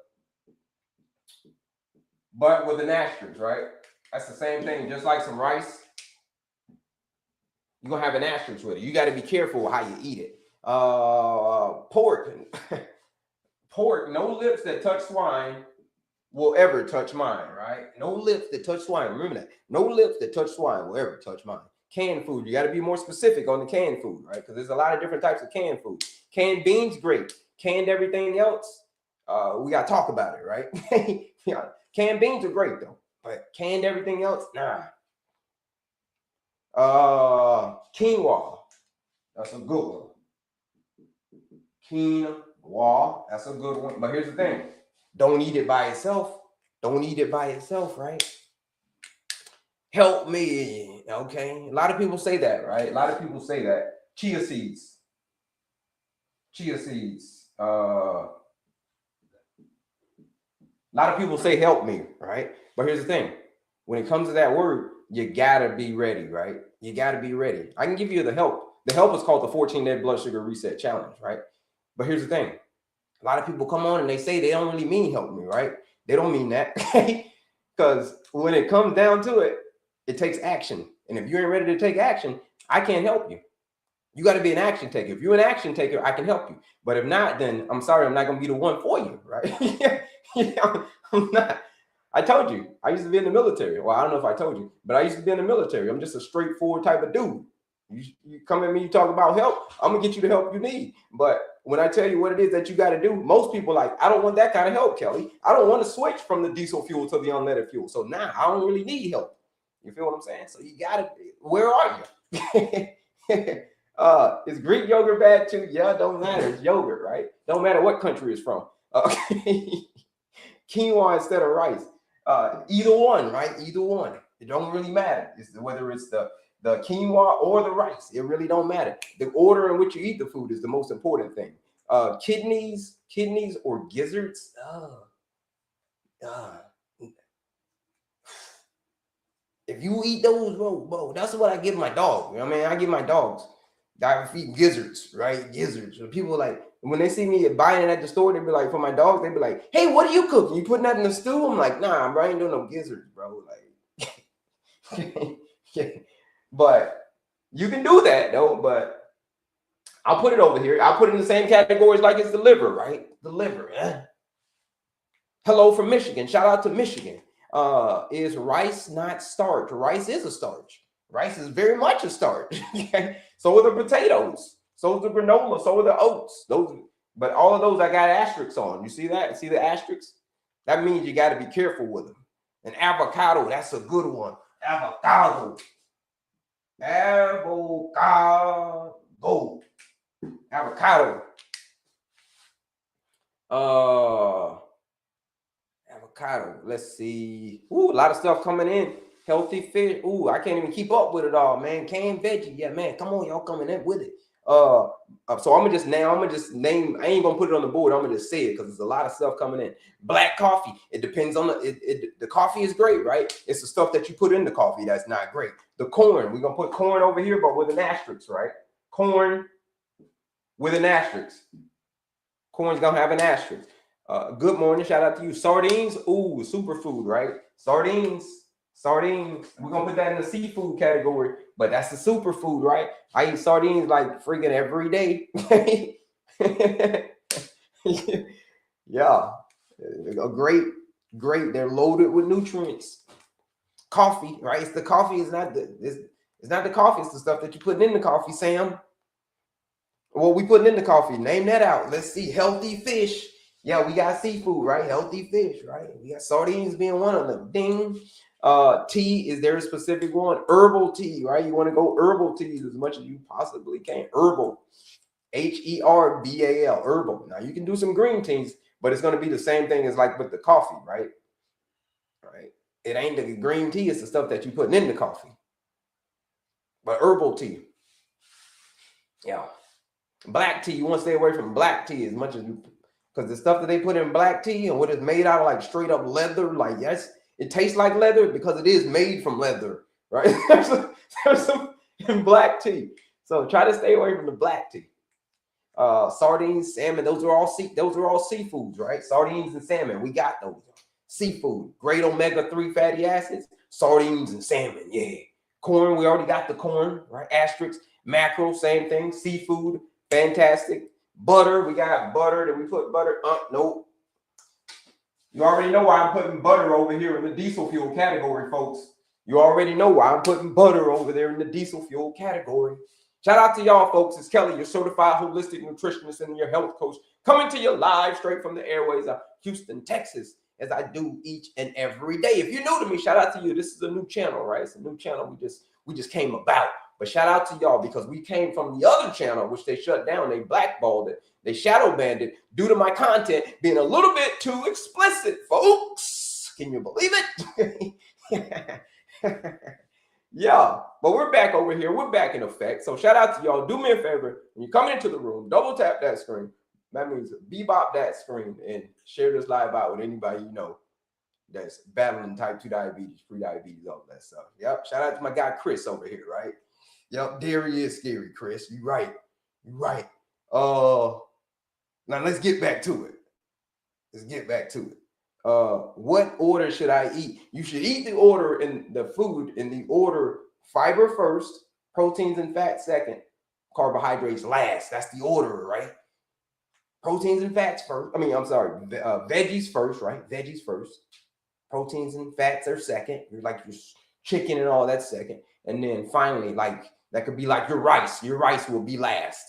asterisk, right? That's the same thing, just like some rice. You're gonna have an asterisk with it. You got to be careful how you eat it. Pork, no lips that touch swine will ever touch mine, right? No lips that touch swine. Remember that. No lips that touch swine will ever touch mine. Canned food, you got to be more specific on the canned food, right? Because there's a lot of different types of canned food. Canned beans, great. Canned everything else, we got to talk about it, right? Yeah. Canned beans are great, though. But canned everything else, nah. Quinoa, that's a good one. Quinoa, that's a good one. But here's the thing. Don't eat it by itself. Don't eat it by itself, right? Help me, okay? A lot of people say that, right? A lot of people say that. Chia seeds. A lot of people say help me, right? But here's the thing. When it comes to that word, you gotta be ready, right? You gotta be ready. I can give you the help. The help is called the 14-day blood sugar reset challenge, right? But here's the thing. A lot of people come on and they say they don't really mean help me, right? They don't mean that. Because when it comes down to it, it takes action. And if you ain't ready to take action, I can't help you. You got to be an action taker. If you're an action taker, I can help you. But if not, then I'm sorry, I'm not going to be the one for you, right? Yeah, I'm not. I told you, I used to be in the military. Well, I don't know if I told you, but I used to be in the military. I'm just a straightforward type of dude. You come at me, you talk about help, I'm going to get you the help you need. But when I tell you what it is that you got to do, most people are like, I don't want that kind of help, Kelley. I don't want to switch from the diesel fuel to the unleaded fuel. So now I don't really need help. You feel what I'm saying? So you got to, where are you? Is Greek yogurt bad too? Yeah, don't matter. It's yogurt, right? Don't matter what country it's from. Quinoa instead of rice. Either one, right? Either one. It don't really matter. It's whether it's the quinoa or the rice. It really don't matter. The order in which you eat the food is the most important thing. Kidneys or gizzards. If you eat those, bro, that's what I give my dog. You know what I mean? I give my dogs. I feed gizzards, right? Gizzards. And people like, when they see me buying it at the store, they be like, for my dogs, they be like, hey, what are you cooking? You putting that in the stew? I'm like, nah, bro, I ain't doing no gizzards, bro. Like, but you can do that though. But I'll put it over here. I'll put it in the same categories like it's the liver, right? The liver. Hello from Michigan. Shout out to Michigan. Is rice not starch? Rice is a starch. Rice is very much a starch. Okay? So are the potatoes. So is the granola. So are the oats. But all of those I got asterisks on. You see that? See the asterisks? That means you got to be careful with them. And avocado, that's a good one. Avocado. Avocado. Avocado. Avocado. Let's see. Ooh, a lot of stuff coming in. Healthy fish. Ooh, I can't even keep up with it all, man. Canned veggie. Yeah, man. Come on, y'all coming in with it. So I'm gonna just name. I ain't gonna put it on the board. I'm gonna just say it because there's a lot of stuff coming in. Black coffee. It depends on the coffee is great, right? It's the stuff that you put in the coffee that's not great. The corn. We're gonna put corn over here, but with an asterisk, right? Corn with an asterisk. Corn's gonna have an asterisk. Good morning. Shout out to you. Sardines. Ooh, superfood, right? Sardines. We're gonna put that in the seafood category, but that's the superfood, right? I eat sardines like freaking every day. Yeah, a great. They're loaded with nutrients. Coffee, right? It's the coffee. It's not the coffee. It's the stuff that you're putting in the coffee, Sam. What we putting in the coffee? Name that out. Let's see. Healthy fish. Yeah, we got seafood, right? Healthy fish, right? We got sardines being one of them. Ding. Tea, is there a specific one? Herbal tea, right? You want to go herbal teas as much as you possibly can. Herbal. Herbal. Herbal. Now you can do some green teas, but it's going to be the same thing as like with the coffee, right? Right. It ain't the green tea, it's the stuff that you're putting in the coffee. But herbal tea. Yeah. Black tea, you want to stay away from black tea as much as you, because the stuff that they put in black tea and what is made out of like straight up leather, like yes, it tastes like leather because it is made from leather, right? There's some in black tea. So try to stay away from the black tea. Sardines, salmon, those are all seafoods, right? Sardines and salmon, we got those. Seafood, great omega-3 fatty acids, sardines and salmon, yeah. Corn, we already got the corn, right? Asterisks, mackerel, same thing. Seafood, fantastic. Butter, we got butter. Did we put butter? Nope. You already know why I'm putting butter over here in the diesel fuel category, folks. You already know why I'm putting butter over there in the diesel fuel category. Shout out to y'all, folks. It's Kelley, your certified holistic nutritionist and your health coach, coming to you live straight from the airways of Houston, Texas, as I do each and every day. If you're new to me, shout out to you. This is a new channel, right? It's a new channel we just came about. But shout out to y'all because we came from the other channel, which they shut down. They blackballed it. They shadow banned it due to my content being a little bit too explicit, folks. Can you believe it? Yeah, but we're back over here. We're back in effect. So shout out to y'all. Do me a favor. When you come into the room, double tap that screen. That means bebop that screen and share this live out with anybody you know that's battling type 2 diabetes, pre-diabetes, all that stuff. Yep. Shout out to my guy Chris over here, right? Yep. Dairy is scary, Chris. You're right. You're right. Now let's get back to it. What order should I eat? You should eat the order in the food in the order: fiber first, proteins and fats second, carbohydrates last. That's the order, right? Proteins and fats first. Veggies first, right? Veggies first. Proteins and fats are second. Like your chicken and all that second. And then finally, like that could be like your rice. Your rice will be last.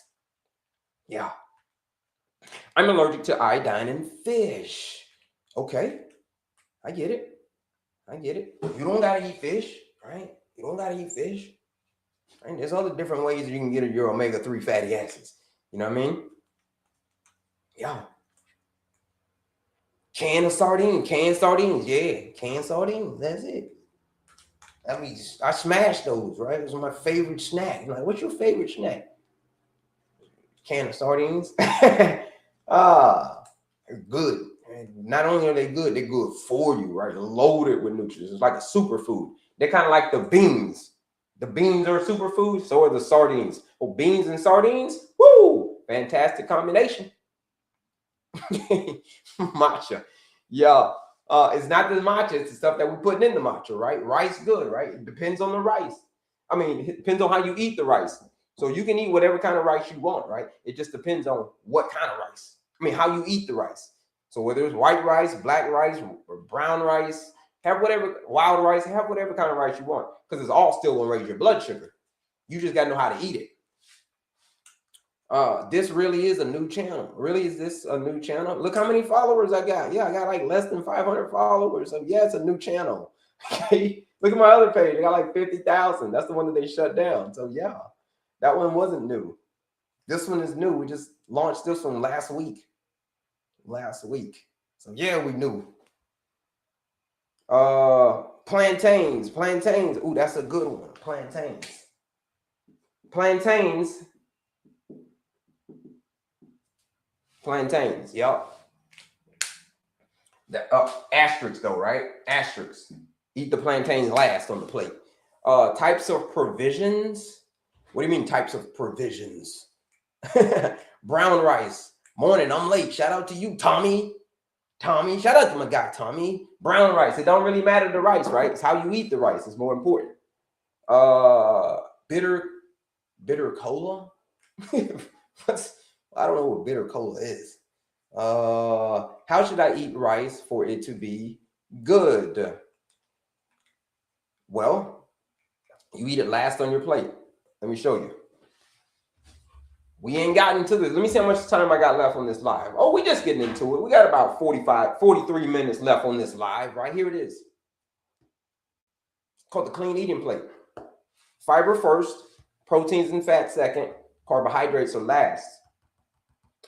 Yeah. I'm allergic to iodine in fish. Okay. I get it. You don't gotta eat fish, right? You don't gotta eat fish. Right? There's other different ways you can get your omega-3 fatty acids. You know what I mean? Yeah. Canned sardines, yeah. Canned sardines, that's it. I mean, I smash those, right? Those are my favorite snack. Like, what's your favorite snack? Can of sardines. They're good. And not only are they good, they're good for you, right? Loaded with nutrients. It's like a superfood. They're kind of like the beans. The beans are a superfood, so are the sardines. Oh, beans and sardines, woo! Fantastic combination. Matcha. Yeah. It's not the matcha, it's the stuff that we're putting in the matcha, right? Rice, good, right? It depends on the rice. I mean, it depends on how you eat the rice. So you can eat whatever kind of rice you want, right? It just depends on what kind of rice. I mean, how you eat the rice. So whether it's white rice, black rice, or brown rice, Have whatever wild rice, have whatever kind of rice you want, because it's all still gonna raise your blood sugar. You just gotta know how to eat it. This really is a new channel. Really, is this a new channel? Look how many followers I got. Yeah, I got like less than 500 followers. So yeah, it's a new channel. Okay. Look at my other page. I got like 50,000. That's the one that they shut down. So yeah, that one wasn't new. This one is new. We just launched this one last week. So yeah, we knew. Plantains. Ooh, that's a good one. Plantains. Yep. The asterisk though, right? Asterisk. Eat the plantains last on the plate. Types of provisions. What do you mean types of provisions? Brown rice. Morning, I'm late. Shout out to you, Tommy. Shout out to my guy, Tommy. Brown rice. It don't really matter the rice, right? It's how you eat the rice. It's more important. Bitter cola. I don't know what bitter cola is. How should I eat rice for it to be good? Well, you eat it last on your plate. Let me show you. We ain't gotten to this. Let me see how much time I got left on this live. Oh, we just getting into it. We got about 43 minutes left on this live. Right here it is. It's called the clean eating plate. Fiber first, proteins and fats second, carbohydrates are last.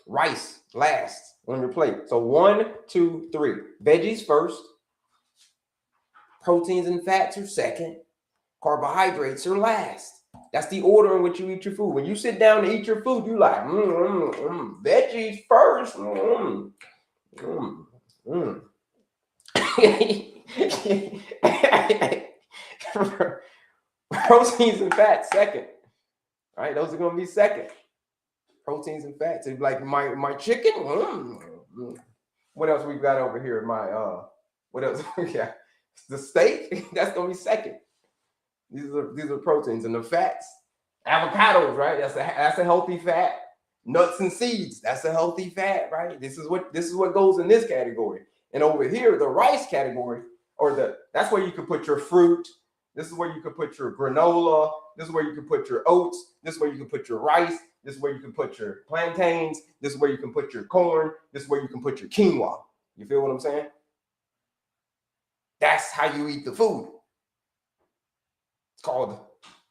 Rice last on your plate. So 1, 2, 3. Veggies first, proteins and fats are second, carbohydrates are last. That's the order in which you eat your food. When you sit down to eat your food, you like, veggies first. Proteins and fats second. All right, those are going to be second. Proteins and fats. It's like my chicken. What else we got over here? What else? Yeah, the steak. That's going to be second. These are proteins, and the fats. Avocados, right? That's a healthy fat. Nuts and seeds. That's a healthy fat, right? This is what goes in this category. And over here, the rice category, that's where you could put your fruit. This is where you could put your granola. This is where you can put your oats. This is where you can put your rice. This is where you can put your plantains. This is where you can put your corn. This is where you can put your quinoa. You feel what I'm saying? That's how you eat the food. It's called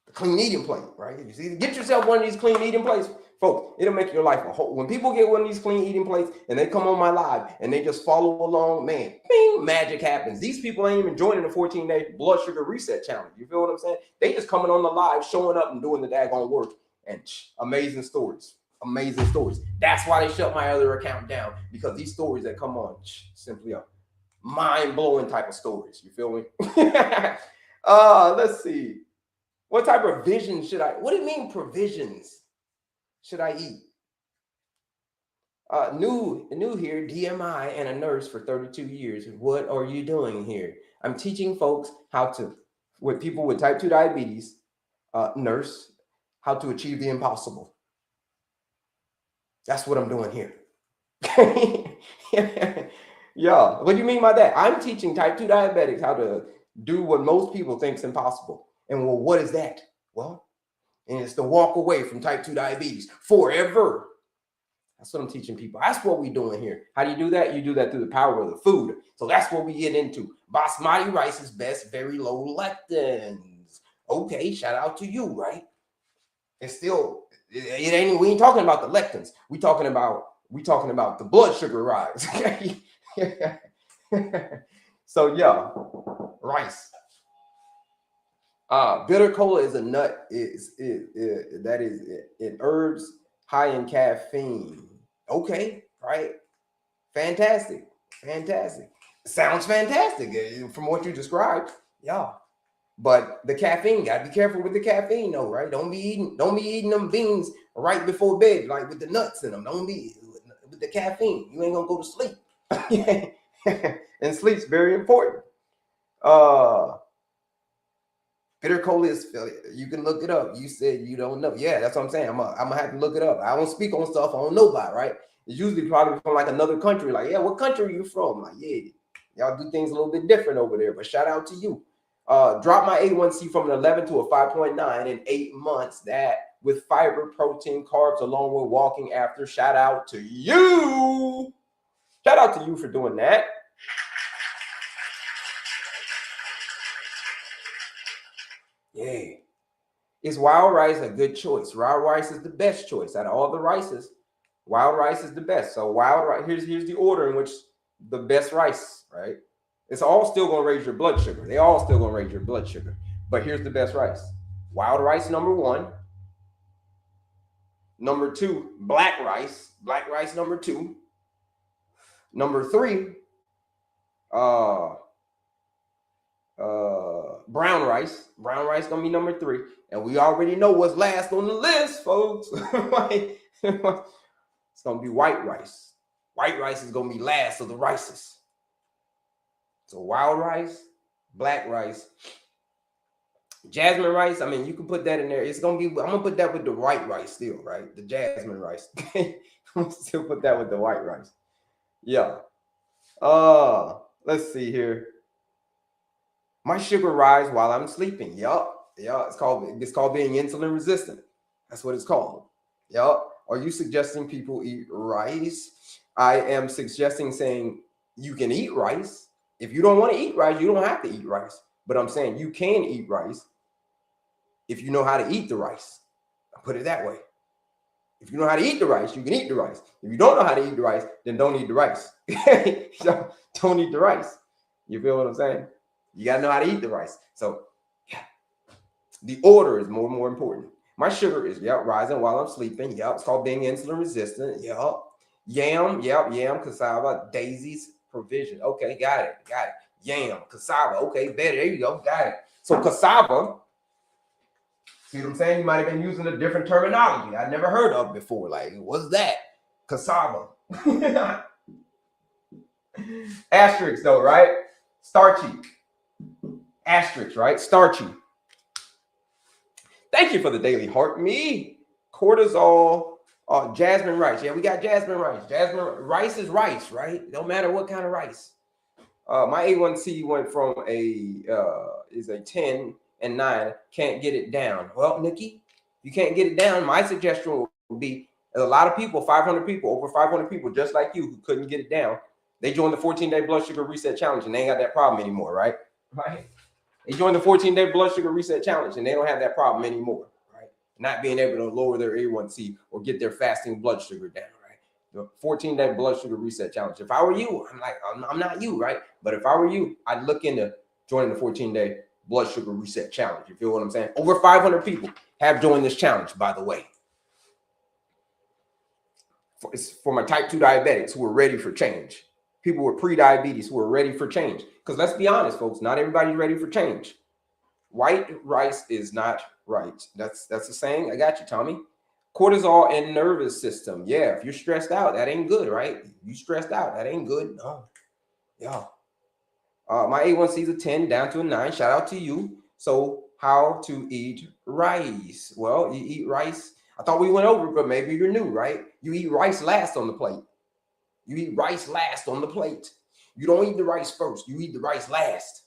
the clean eating plate, right? You see, get yourself one of these clean eating plates, folks. It'll make your life a whole. When people get one of these clean eating plates and they come on my live and they just follow along, man, bing, magic happens. These people ain't even joining the 14-day blood sugar reset challenge. You feel what I'm saying? They just coming on the live, showing up and doing the daggone work. And amazing stories. That's why they shut my other account down, because these stories that come on simply are mind-blowing type of stories. You feel me? Let's see. What type of vision should what do you mean provisions should I eat? New here, DMI and a nurse for 32 years. What are you doing here? I'm teaching folks with people with type 2 diabetes, nurse, how to achieve the impossible. That's what I'm doing here. Yeah, what do you mean by that? I'm teaching type 2 diabetics how to do what most people think is impossible. And well, what is that? Well, and it's to walk away from type 2 diabetes forever. That's what I'm teaching people. That's what we're doing here. How do you do that? You do that through the power of the food. So that's what we get into. Basmati rice is best, very low lectins. Okay, shout out to you, right? It's still, we ain't talking about the lectins. We talking about the blood sugar rise. Okay. So yeah, rice. Bitter cola is a nut. That is in herbs high in caffeine. Okay, right? Fantastic. Sounds fantastic from what you described. Yeah. But the caffeine, gotta be careful with the caffeine though, right? Don't be eating them beans right before bed, like with the nuts in them. Don't be with the caffeine. You ain't gonna go to sleep. And sleep's very important. Bitter cola is, you can look it up. You said you don't know. Yeah, that's what I'm saying. I'm gonna have to look it up. I don't speak on stuff I don't know about, right? It's usually probably from like another country. Like, yeah, what country are you from? Like, yeah, Y'all do things a little bit different over there, but shout out to you. Drop my A1C from an 11 to a 5.9 in 8 months. That with fiber, protein, carbs, along with walking after. Shout out to you. Shout out to you for doing that. Yeah. Is wild rice a good choice? Wild rice is the best choice out of all the rices. Wild rice is the best. So wild rice, here's the order in which the best rice, right? It's all still going to raise your blood sugar. They all still going to raise your blood sugar. But here's the best rice. Wild rice, number 1. Number 2, black rice. Black rice, number 2. Number 3, brown rice. Brown rice going to be number 3. And we already know what's last on the list, folks. It's going to be white rice. White rice is going to be last of the rices. So wild rice, black rice, jasmine rice. I mean, you can put that in there. It's going to be, I'm going to put that with the white rice still, right? The jasmine rice. I'm going to still put that with the white rice. Yeah. Let's see here. My sugar rise while I'm sleeping. Yup. Yeah. It's called being insulin resistant. That's what it's called. Yup. Are you suggesting people eat rice? I am suggesting saying you can eat rice. If you don't want to eat rice, you don't have to eat rice. But I'm saying you can eat rice if you know how to eat the rice. I'll put it that way. If you know how to eat the rice, you can eat the rice. If you don't know how to eat the rice, then don't eat the rice. So don't eat the rice. You feel what I'm saying? You got to know how to eat the rice. So yeah, the order is more and more important. My sugar is, rising while I'm sleeping. It's called being insulin resistant. Yam, yam, cassava, daisies, provision. Okay, got it. Yam, cassava. Okay, better. There you go. Got it. So cassava, see what I'm saying? You might have been using a different terminology I never heard of before. Like, what's that? Cassava. Asterisk though, right? Starchy. Asterisk, right? Starchy. Thank you for the daily heart. Me, cortisol, jasmine rice. Yeah, we got jasmine rice. Jasmine rice is rice, right? Don't matter what kind of rice. My A1C went from is a 10 and 9. Can't get it down. Well, Nikki, you can't get it down. My suggestion would be a lot of people, 500 people, over 500 people, just like you, who couldn't get it down. They joined the 14-day blood sugar reset challenge, and they ain't got that problem anymore, right? Right. They joined the 14-day blood sugar reset challenge, and they don't have that problem anymore, right? Not being able to lower their A1C or get their fasting blood sugar down, right? The 14-day blood sugar reset challenge. If I were you, I'm not you, right? But if I were you, I'd look into joining the 14-day blood sugar reset challenge. You feel what I'm saying? Over 500 people have joined this challenge, by the way. It's for my type 2 diabetics who are ready for change. People with pre-diabetes who are ready for change. Because let's be honest, folks, not everybody's ready for change. White rice is not right. That's a saying. I got you, Tommy. Cortisol and nervous system. Yeah, if you're stressed out, that ain't good, right? You stressed out, that ain't good. No. Yeah. My A1C is a 10 down to a 9. Shout out to you. So how to eat rice? Well, you eat rice. I thought we went over, but maybe you're new, right? You eat rice last on the plate. You eat rice last on the plate. You don't eat the rice first. You eat the rice last.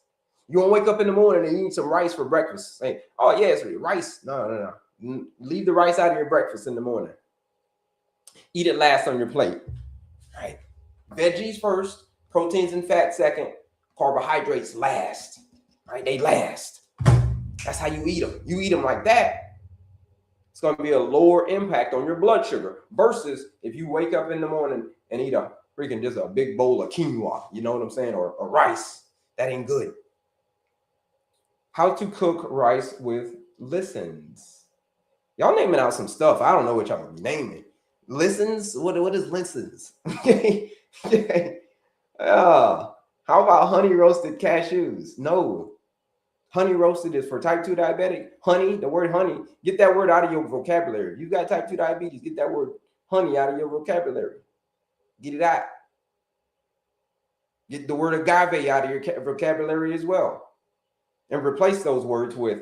You don't wake up in the morning and eat some rice for breakfast. Say, oh, yeah, it's rice. No. Leave the rice out of your breakfast in the morning. Eat it last on your plate. All right. Veggies first, proteins and fat second, carbohydrates last. All right, they last. That's how you eat them. You eat them like that, it's going to be a lower impact on your blood sugar versus if you wake up in the morning and eat a freaking just a big bowl of quinoa, you know what I'm saying, or rice. That ain't good. How to cook rice with listens. Y'all naming out some stuff. I don't know what y'all are naming. Listens? What is listens? How about honey roasted cashews? No. Honey roasted is for type 2 diabetic. Honey, the word honey, get that word out of your vocabulary. You got type 2 diabetes, get that word honey out of your vocabulary. Get it out. Get the word agave out of your vocabulary as well. And replace those words with,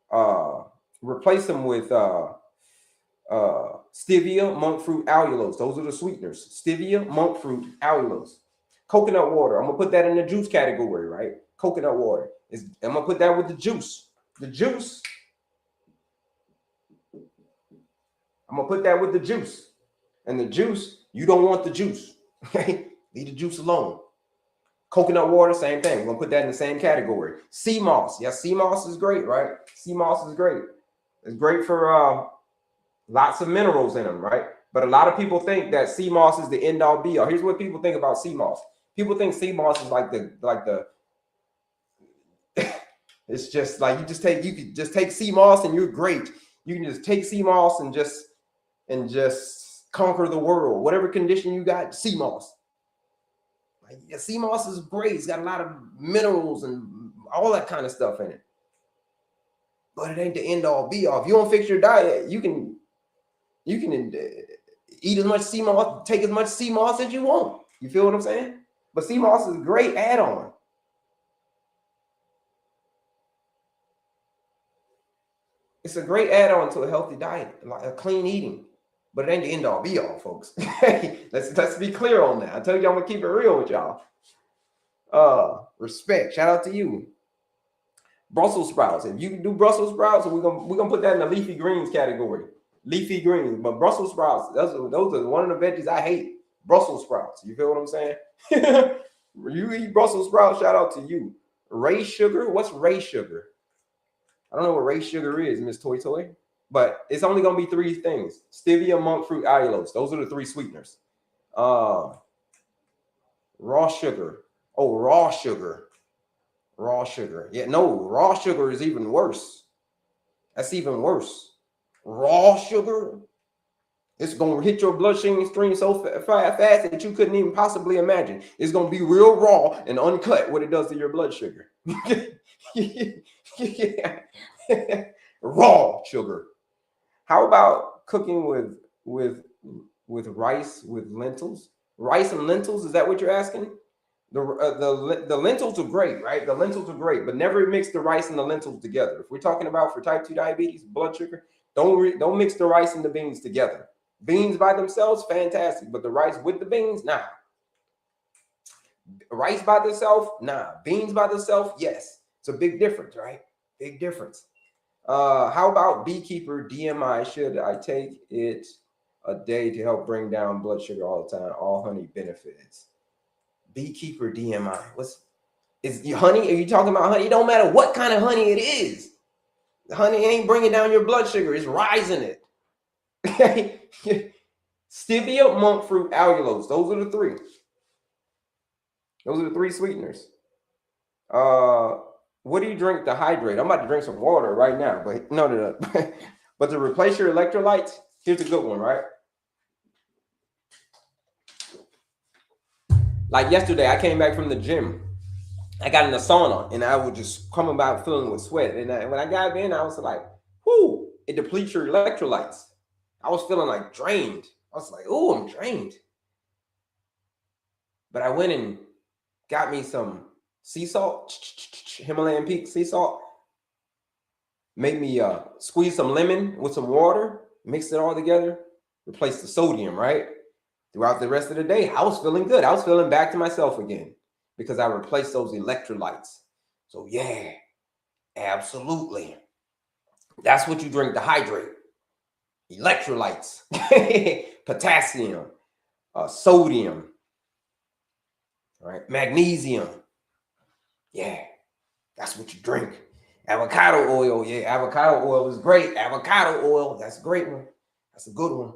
stevia, monk fruit, allulose. Those are the sweeteners. Stevia, monk fruit, allulose. Coconut water. I'm gonna put that in the juice category, right? Coconut water. I'm gonna put that with the juice. The juice. I'm gonna put that with the juice. And the juice, you don't want the juice. Okay? Leave the juice alone. Coconut water, same thing. We're gonna put that in the same category. Sea moss. Yeah, sea moss is great, right? Sea moss is great. It's great for lots of minerals in them, right? But a lot of people think that sea moss is the end all be all. Here's what people think about sea moss. People think sea moss is like the it's just like you could just take sea moss and you're great. You can just take sea moss and just conquer the world. Whatever condition you got, sea moss. Like, yeah, sea moss is great. It's got a lot of minerals and all that kind of stuff in it. But it ain't the end all be all. If you don't fix your diet, you can eat as much sea moss, take as much sea moss as you want. You feel what I'm saying? But sea moss is a great add-on. It's a great add-on to a healthy diet, like a clean eating. But it ain't the end all be all, folks. let's be clear on that. I tell you, I'm gonna keep it real with y'all. Respect. Shout out to you. Brussels sprouts. If you can do Brussels sprouts, we're gonna put that in the leafy greens category. Leafy greens, but Brussels sprouts. Those are one of the veggies I hate. Brussels sprouts. You feel what I'm saying? You eat Brussels sprouts. Shout out to you. Raised sugar. What's raised sugar? I don't know what raised sugar is, Miss Toy Toy. But it's only going to be three things. Stevia, monk fruit, allulose. Those are the three sweeteners. Raw sugar. Oh, raw sugar. Raw sugar. Yeah, no, raw sugar is even worse. That's even worse. Raw sugar, it's going to hit your bloodstream so fast that you couldn't even possibly imagine. It's going to be real raw and uncut what it does to your blood sugar. Raw sugar. How about cooking with rice with lentils? Rice and lentils, is that what you're asking? The lentils are great, right? The lentils are great, but never mix the rice and the lentils together. If we're talking about for type 2 diabetes, blood sugar, don't mix the rice and the beans together. Beans by themselves, fantastic, but the rice with the beans, nah. Rice by itself, nah. Beans by themselves, yes. It's a big difference, right? Big difference. How about beekeeper DMI? Should I take it a day to help bring down blood sugar all the time? All honey benefits. Beekeeper DMI. Is honey? Are you talking about honey? It don't matter what kind of honey it is. The honey ain't bringing down your blood sugar. It's rising it. Stevia, monk fruit, allulose. Those are the three. Those are the three sweeteners. What do you drink to hydrate? I'm about to drink some water right now, but no. But to replace your electrolytes, here's a good one, right? Like yesterday, I came back from the gym. I got in the sauna, and I was just coming back feeling with sweat. And when I got in, I was like, whoo, it depletes your electrolytes. I was feeling like drained. I was like, oh, I'm drained. But I went and got me some sea salt, Himalayan Peak sea salt. Made me squeeze some lemon with some water, mix it all together, replace the sodium, right? Throughout the rest of the day, I was feeling good. I was feeling back to myself again because I replaced those electrolytes. So yeah, absolutely. That's what you drink to hydrate. Electrolytes, potassium, sodium, right? Magnesium. Yeah, that's what you drink. Avocado oil. Yeah, avocado oil is great. Avocado oil, that's a great one. That's a good one.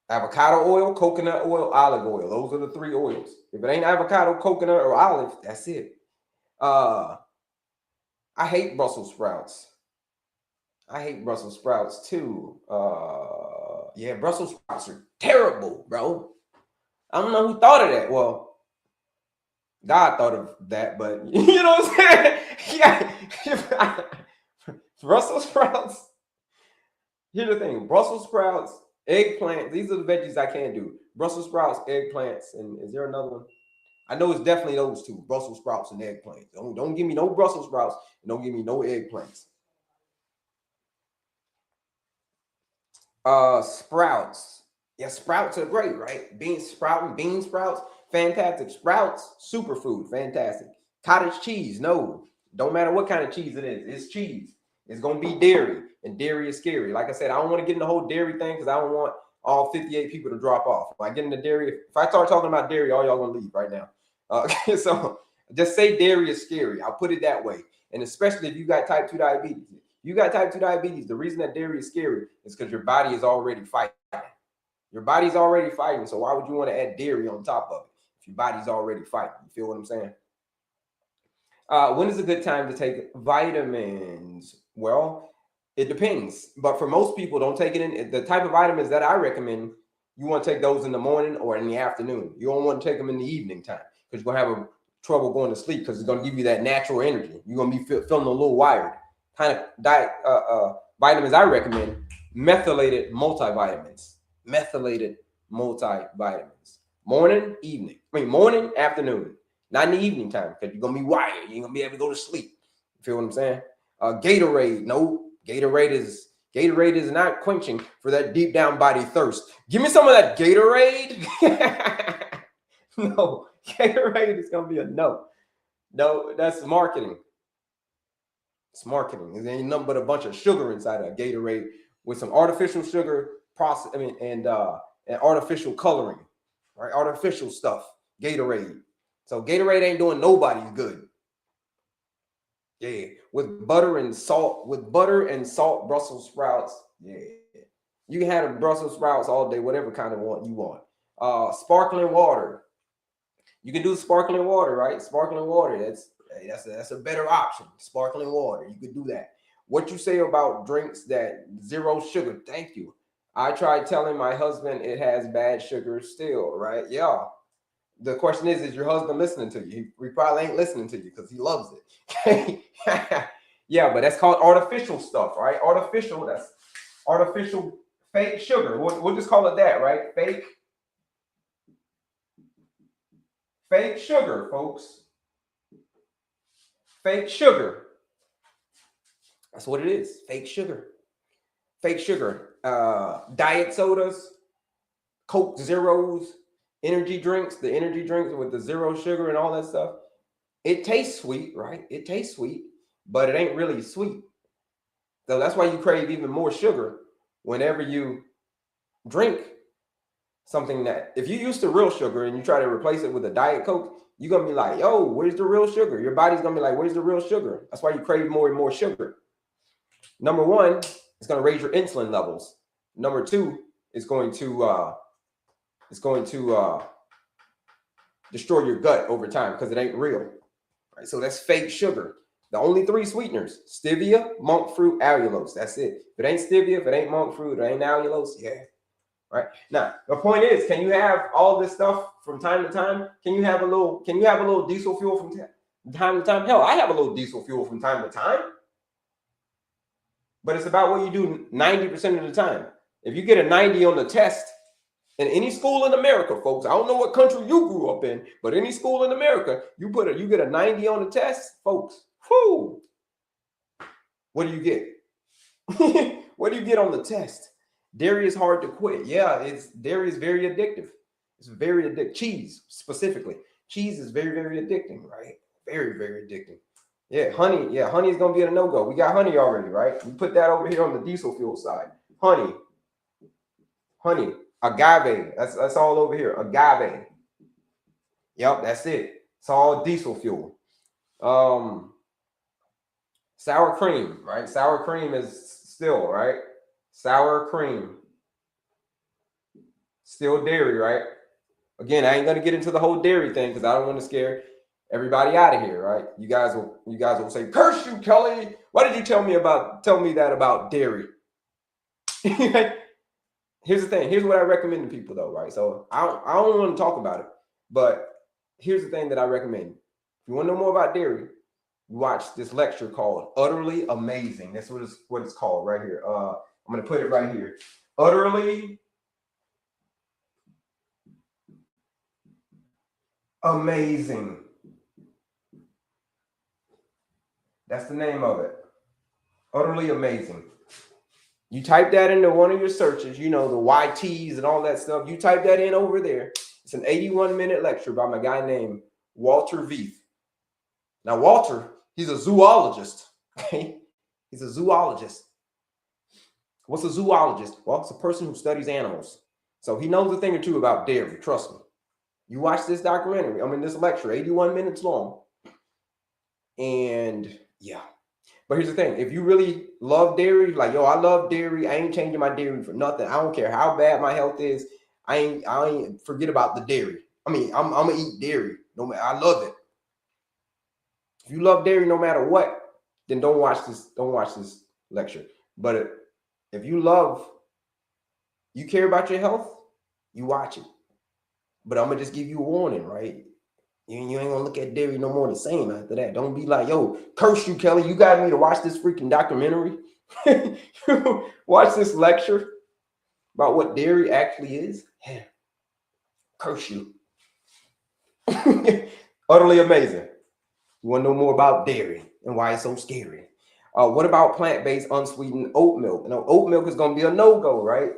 Avocado oil, coconut oil, olive oil. Those are the three oils. If it ain't avocado, coconut, or olive, that's it. I hate Brussels sprouts. I hate Brussels sprouts too. Yeah, Brussels sprouts are terrible, bro. I don't know who thought of that. Well, God thought of that, but you know what I'm saying? Yeah. Brussels sprouts. Here's the thing: Brussels sprouts, eggplant. These are the veggies I can't do. Brussels sprouts, eggplants, and is there another one? I know it's definitely those two: Brussels sprouts and eggplants. Don't give me no Brussels sprouts, and don't give me no eggplants. Sprouts. Yeah, sprouts are great, right? Bean sprouts, fantastic. Sprouts, superfood, fantastic. Cottage cheese, no. Don't matter what kind of cheese it is, it's cheese. It's gonna be dairy, and dairy is scary. Like I said, I don't want to get in the whole dairy thing because I don't want all 58 people to drop off. If I get into dairy, if I start talking about dairy, all y'all gonna leave right now. So just say dairy is scary. I'll put it that way. And especially if you got type 2 diabetes. You got type 2 diabetes, the reason that dairy is scary is because your body is already fighting. Your body's already fighting, so why would you want to add dairy on top of it if your body's already fighting? You feel what I'm saying? When is a good time to take vitamins? Well, it depends. But for most people, don't take it in. The type of vitamins that I recommend, you want to take those in the morning or in the afternoon. You don't want to take them in the evening time because you're going to have trouble going to sleep because it's going to give you that natural energy. You're going to be feeling a little wired. Kind of diet vitamins I recommend, methylated multivitamins. Methylated multivitamins. Morning, evening. Morning, afternoon. Not in the evening time because you're going to be wired. You ain't going to be able to go to sleep. You feel what I'm saying? Gatorade. No, Gatorade is not quenching for that deep down body thirst. Give me some of that Gatorade. No, Gatorade is going to be a no. No, that's marketing. It's marketing. There ain't nothing but a bunch of sugar inside of Gatorade with some artificial sugar and artificial coloring, right? Artificial stuff. Gatorade. So Gatorade ain't doing nobody's good. Yeah, with butter and salt, Brussels sprouts. Yeah, you can have the Brussels sprouts all day, whatever kind of one you want. Sparkling water. You can do sparkling water, right? Sparkling water. That's a better option. Sparkling water. You could do that. What you say about drinks that zero sugar? Thank you. I tried telling my husband it has bad sugar still, right? Yeah. The question is your husband listening to you? He probably ain't listening to you because he loves it. Yeah, but that's called artificial stuff, right? That's artificial fake sugar. We'll just call it that, right? Fake sugar, folks. Fake sugar. That's what it is. Fake sugar. Fake sugar. Diet sodas, Coke Zeros, energy drinks, the energy drinks with the zero sugar and all that stuff. It tastes sweet, right? It tastes sweet, but it ain't really sweet. So that's why you crave even more sugar whenever you drink something that, if you used to real sugar and you try to replace it with a Diet Coke, you're going to be like, yo, where's the real sugar? Your body's going to be like, where's the real sugar? That's why you crave more and more sugar. Number one, it's going to raise your insulin levels. Number two, it's going to destroy your gut over time because it ain't real. Right? So that's fake sugar. The only three sweeteners: stevia, monk fruit, allulose. That's it. If it ain't stevia, if it ain't monk fruit, it ain't allulose. Yeah. Right. Now, the point is, can you have all this stuff from time to time? Can you have a little diesel fuel from time to time? Hell, I have a little diesel fuel from time to time. But it's about what you do 90% of the time. If you get a 90 on the test in any school in America, folks, I don't know what country you grew up in, but any school in America, you get a 90 on the test, folks. Whoo! What do you get? What do you get on the test? Dairy is hard to quit. Yeah, dairy is very addictive. It's very addictive. Cheese, specifically. Cheese is very, very addicting, right? Very, very addicting. Yeah, honey. Yeah, honey is going to be a no-go. We got honey already, right? We put that over here on the diesel fuel side. Honey. Agave. That's all over here. Agave. Yep, that's it. It's all diesel fuel. Sour cream, right? Sour cream is still, right? Sour cream. Still dairy, right? Again, I ain't gonna get into the whole dairy thing because I don't want to scare everybody out of here, right? You guys will say, "Curse you, Kelley! Why did you tell me that about dairy?" Here's the thing. Here's what I recommend to people, though, right? So I don't want to talk about it, but here's the thing that I recommend. If you want to know more about dairy, watch this lecture called "Utterly Amazing." That's what it's called right here. I'm gonna put it right here. Utterly Amazing. That's the name of it. Utterly Amazing. You type that into one of your searches, you know, the YTs and all that stuff. You type that in over there. It's an 81-minute lecture by my guy named Walter Veith. Now, Walter, he's a zoologist. Okay? He's a zoologist. What's a zoologist? Well, it's a person who studies animals. So he knows a thing or two about dairy, trust me. You watch this documentary, this lecture, 81 minutes long. And yeah. But here's the thing. If you really love dairy, like, yo, I love dairy. I ain't changing my dairy for nothing. I don't care how bad my health is. I ain't forget about the dairy. I'm gonna eat dairy. No matter, I love it. If you love dairy no matter what, then don't watch this lecture. But if you care about your health, you watch it. But I'm gonna just give you a warning, right? You ain't gonna look at dairy no more the same after that. Don't be like, yo, curse you, Kelley. You got me to watch this freaking documentary. Watch this lecture about what dairy actually is. Yeah. Curse you. Utterly amazing. You want to know more about dairy and why it's so scary. What about plant-based unsweetened oat milk? You know, oat milk is going to be a no-go, right?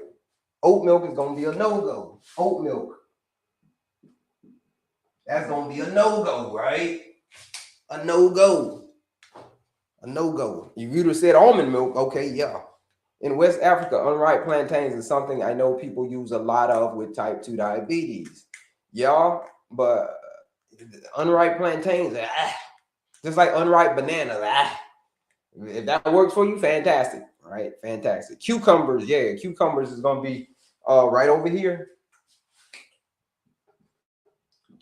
Oat milk is going to be a no-go. Oat milk. That's going to be a no-go, right? A no-go. A no-go. If you'd have said almond milk, okay, yeah. In West Africa, unripe plantains is something I know people use a lot of with type 2 diabetes. Yeah, but unripe plantains, just like unripe bananas, if that works for you, fantastic, right? Fantastic. Cucumbers, yeah, cucumbers is going to be right over here.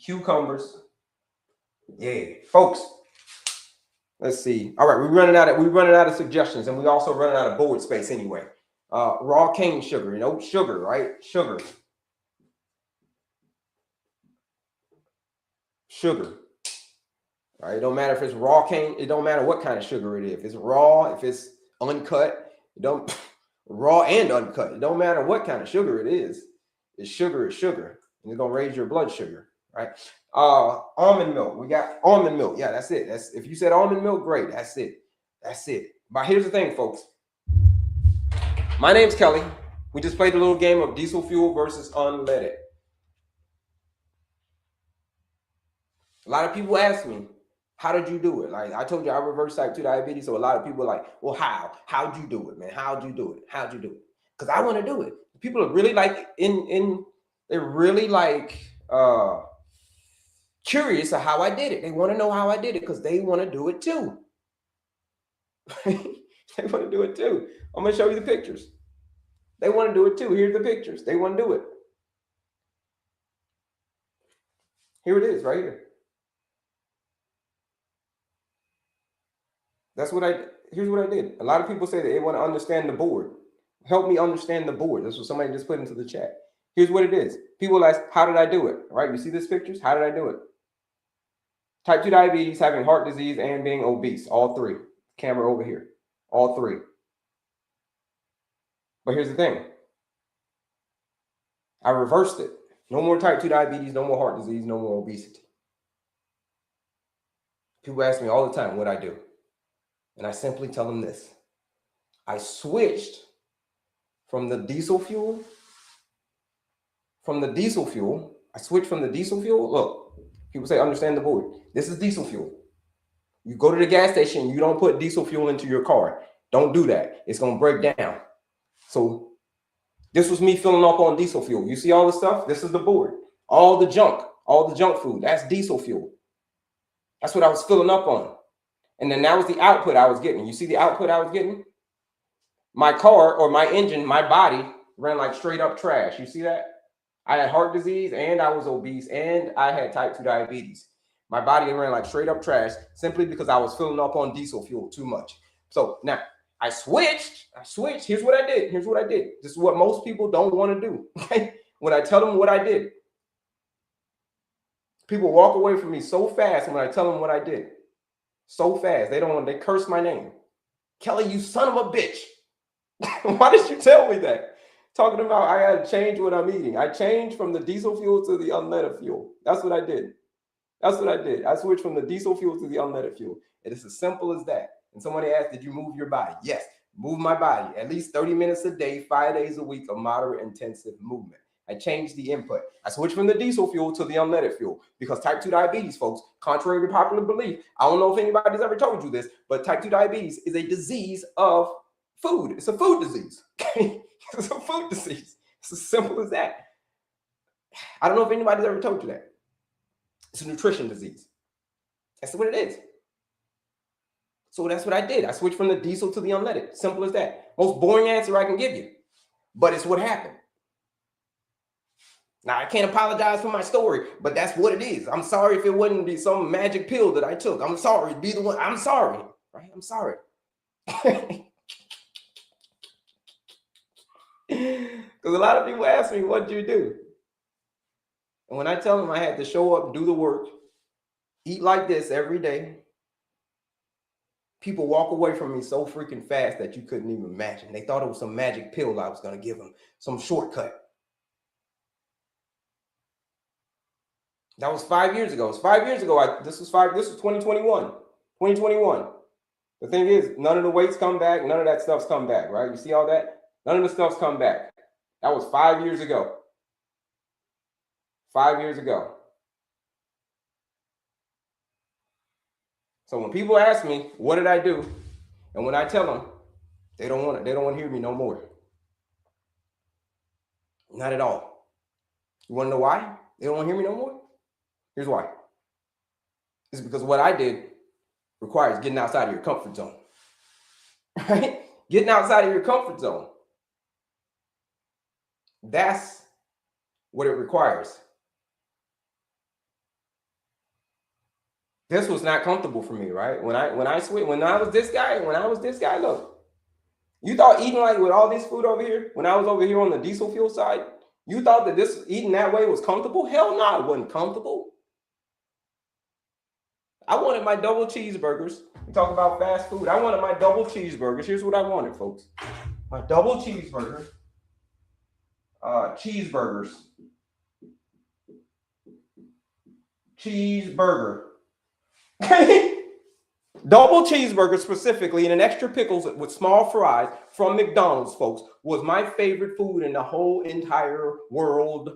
Cucumbers, yeah, folks. Let's see. All right, we're running out of suggestions, and we also running out of board space anyway. Raw cane sugar, you know, sugar, right? Sugar. All right, it don't matter if it's raw cane. It don't matter what kind of sugar it is. If it's raw, if it's uncut, it don't raw and uncut. It don't matter what kind of sugar it is. It's sugar, and it's gonna raise your blood sugar, right? Almond milk. We got almond milk. Yeah, that's it. That's if you said almond milk, great. That's it. That's it. But here's the thing, folks. My name's Kelley. We just played a little game of diesel fuel versus unleaded. A lot of people ask me, how did you do it? Like I told you, I reversed type 2 diabetes. So a lot of people are like, well, how? How'd you do it, man? How'd you do it? How'd you do it? Because I want to do it. People are really like they're really like curious of how I did it. They want to know how I did it because they want to do it too. They want to do it too. I'm going to show you the pictures. They want to do it too. Here's the pictures. They want to do it. Here it is right here. Here's what I did. A lot of people say that they want to understand the board. Help me understand the board. That's what somebody just put into the chat. Here's what it is. People ask, how did I do it? All right, you see these pictures? How did I do it? Type 2 diabetes, having heart disease, and being obese. All three. Camera over here. All three. But here's the thing. I reversed it. No more type 2 diabetes, no more heart disease, no more obesity. People ask me all the time what I do. And I simply tell them this. I switched from the diesel fuel. I switched from the diesel fuel. Look, people say, understand the board. This is diesel fuel. You go to the gas station, you don't put diesel fuel into your car. Don't do that. It's going to break down. So this was me filling up on diesel fuel. You see all the stuff? This is the board. All the junk food. That's diesel fuel. That's what I was filling up on. And then that was the output I was getting. You see the output I was getting? My car or my engine, my body ran like straight up trash. You see that? I had heart disease and I was obese and I had type 2 diabetes. My body ran like straight up trash simply because I was filling up on diesel fuel too much. So now I switched. Here's what I did. This is what most people don't want to do. Okay? When I tell them what I did, people walk away from me so fast when I tell them what I did. So fast. They curse my name. Kelley, you son of a bitch. Why did you tell me that? Talking about I got to change what I'm eating. I changed from the diesel fuel to the unleaded fuel. That's what I did. I switched from the diesel fuel to the unleaded fuel. It is as simple as that. And somebody asked, did you move your body? Yes. Move my body at least 30 minutes a day, 5 days a week of moderate intensive movement. I changed the input. I switched from the diesel fuel to the unleaded fuel because type 2 diabetes, folks, contrary to popular belief, I don't know if anybody's ever told you this, but type 2 diabetes is a disease of food. It's a food disease. It's a food disease. It's as simple as that. I don't know if anybody's ever told you that. It's a nutrition disease. That's what it is. So that's what I did. I switched from the diesel to the unleaded. Simple as that. Most boring answer I can give you, but it's what happened. Now, I can't apologize for my story, but that's what it is. I'm sorry if it wouldn't be some magic pill that I took. I'm sorry. Be the one. I'm sorry. Right? I'm sorry. Because a lot of people ask me, what did you do? And when I tell them I had to show up, do the work, eat like this every day, people walk away from me so freaking fast that you couldn't even imagine. They thought it was some magic pill I was going to give them, some shortcut. That was 5 years ago. It's 5 years ago. This was 2021. 2021. The thing is, none of the weights come back. None of that stuff's come back, right? You see all that? None of the stuff's come back. That was 5 years ago. 5 years ago. So when people ask me, what did I do? And when I tell them, they don't want to hear me no more. Not at all. You want to know why they don't want to hear me no more? Here's why. It's because what I did requires getting outside of your comfort zone. Right? Getting outside of your comfort zone. That's what it requires. This was not comfortable for me, right? When I was this guy, look, you thought eating like with all this food over here, when I was over here on the diesel fuel side, you thought that this eating that way was comfortable? Hell no, it wasn't comfortable. I wanted my double cheeseburgers. We talk about fast food. I wanted my double cheeseburgers. Here's what I wanted, folks. My double cheeseburger. Cheeseburgers. Cheeseburger. Double cheeseburger specifically and an extra pickles with small fries from McDonald's, folks, was my favorite food in the whole entire world.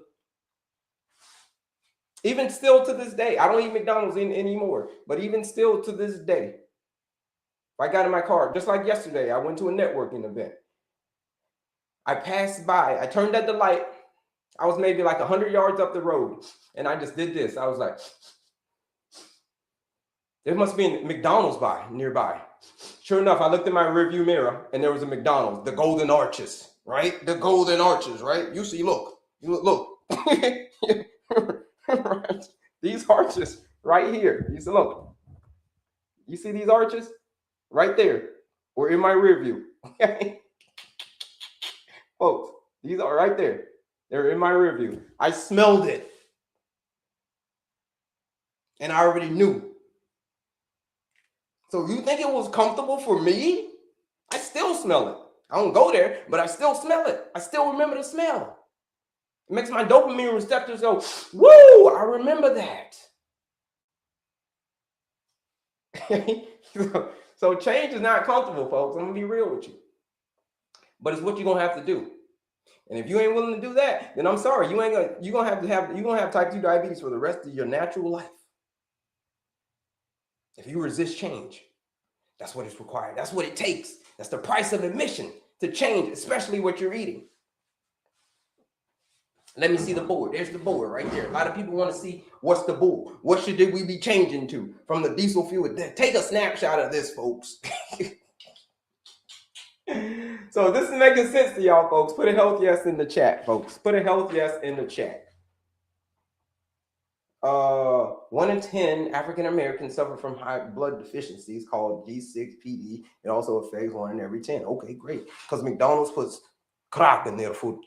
Even still to this day, I don't eat McDonald's anymore, but even still to this day, if I got in my car, just like yesterday, I went to a networking event. I passed by, I turned at the light. I was maybe like 100 yards up the road, and I just did this. I was like, there must be a McDonald's nearby. Sure enough, I looked in my rearview mirror, and there was a McDonald's, the Golden Arches, right? The Golden Arches, right? You see, look. Right. These arches right here. You see, look. You see these arches right there, or in my rear view. Folks, these are right there. They're in my rear view. I smelled it, and I already knew. So you think it was comfortable for me? I still smell it. I don't go there, but I still smell it. I still remember the smell. It makes my dopamine receptors go, woo, I remember that. So change is not comfortable, folks. I'm gonna be real with you. But it's what you're gonna have to do. And if you ain't willing to do that, then I'm sorry. You're gonna have type 2 diabetes for the rest of your natural life. If you resist change, that's what it's required. That's what it takes. That's the price of admission to change, especially what you're eating. Let me see the board. There's the board right there. A lot of people want to see what's the board. What should we be changing to from the diesel fuel? Take a snapshot of this, folks. So this is making sense to y'all, folks. Put a health yes in the chat, folks. Put a health yes in the chat. 1 in 10 African Americans suffer from high blood deficiencies called G6PD. It also affects 1 in every 10. Okay, great. Because McDonald's puts crack in their food.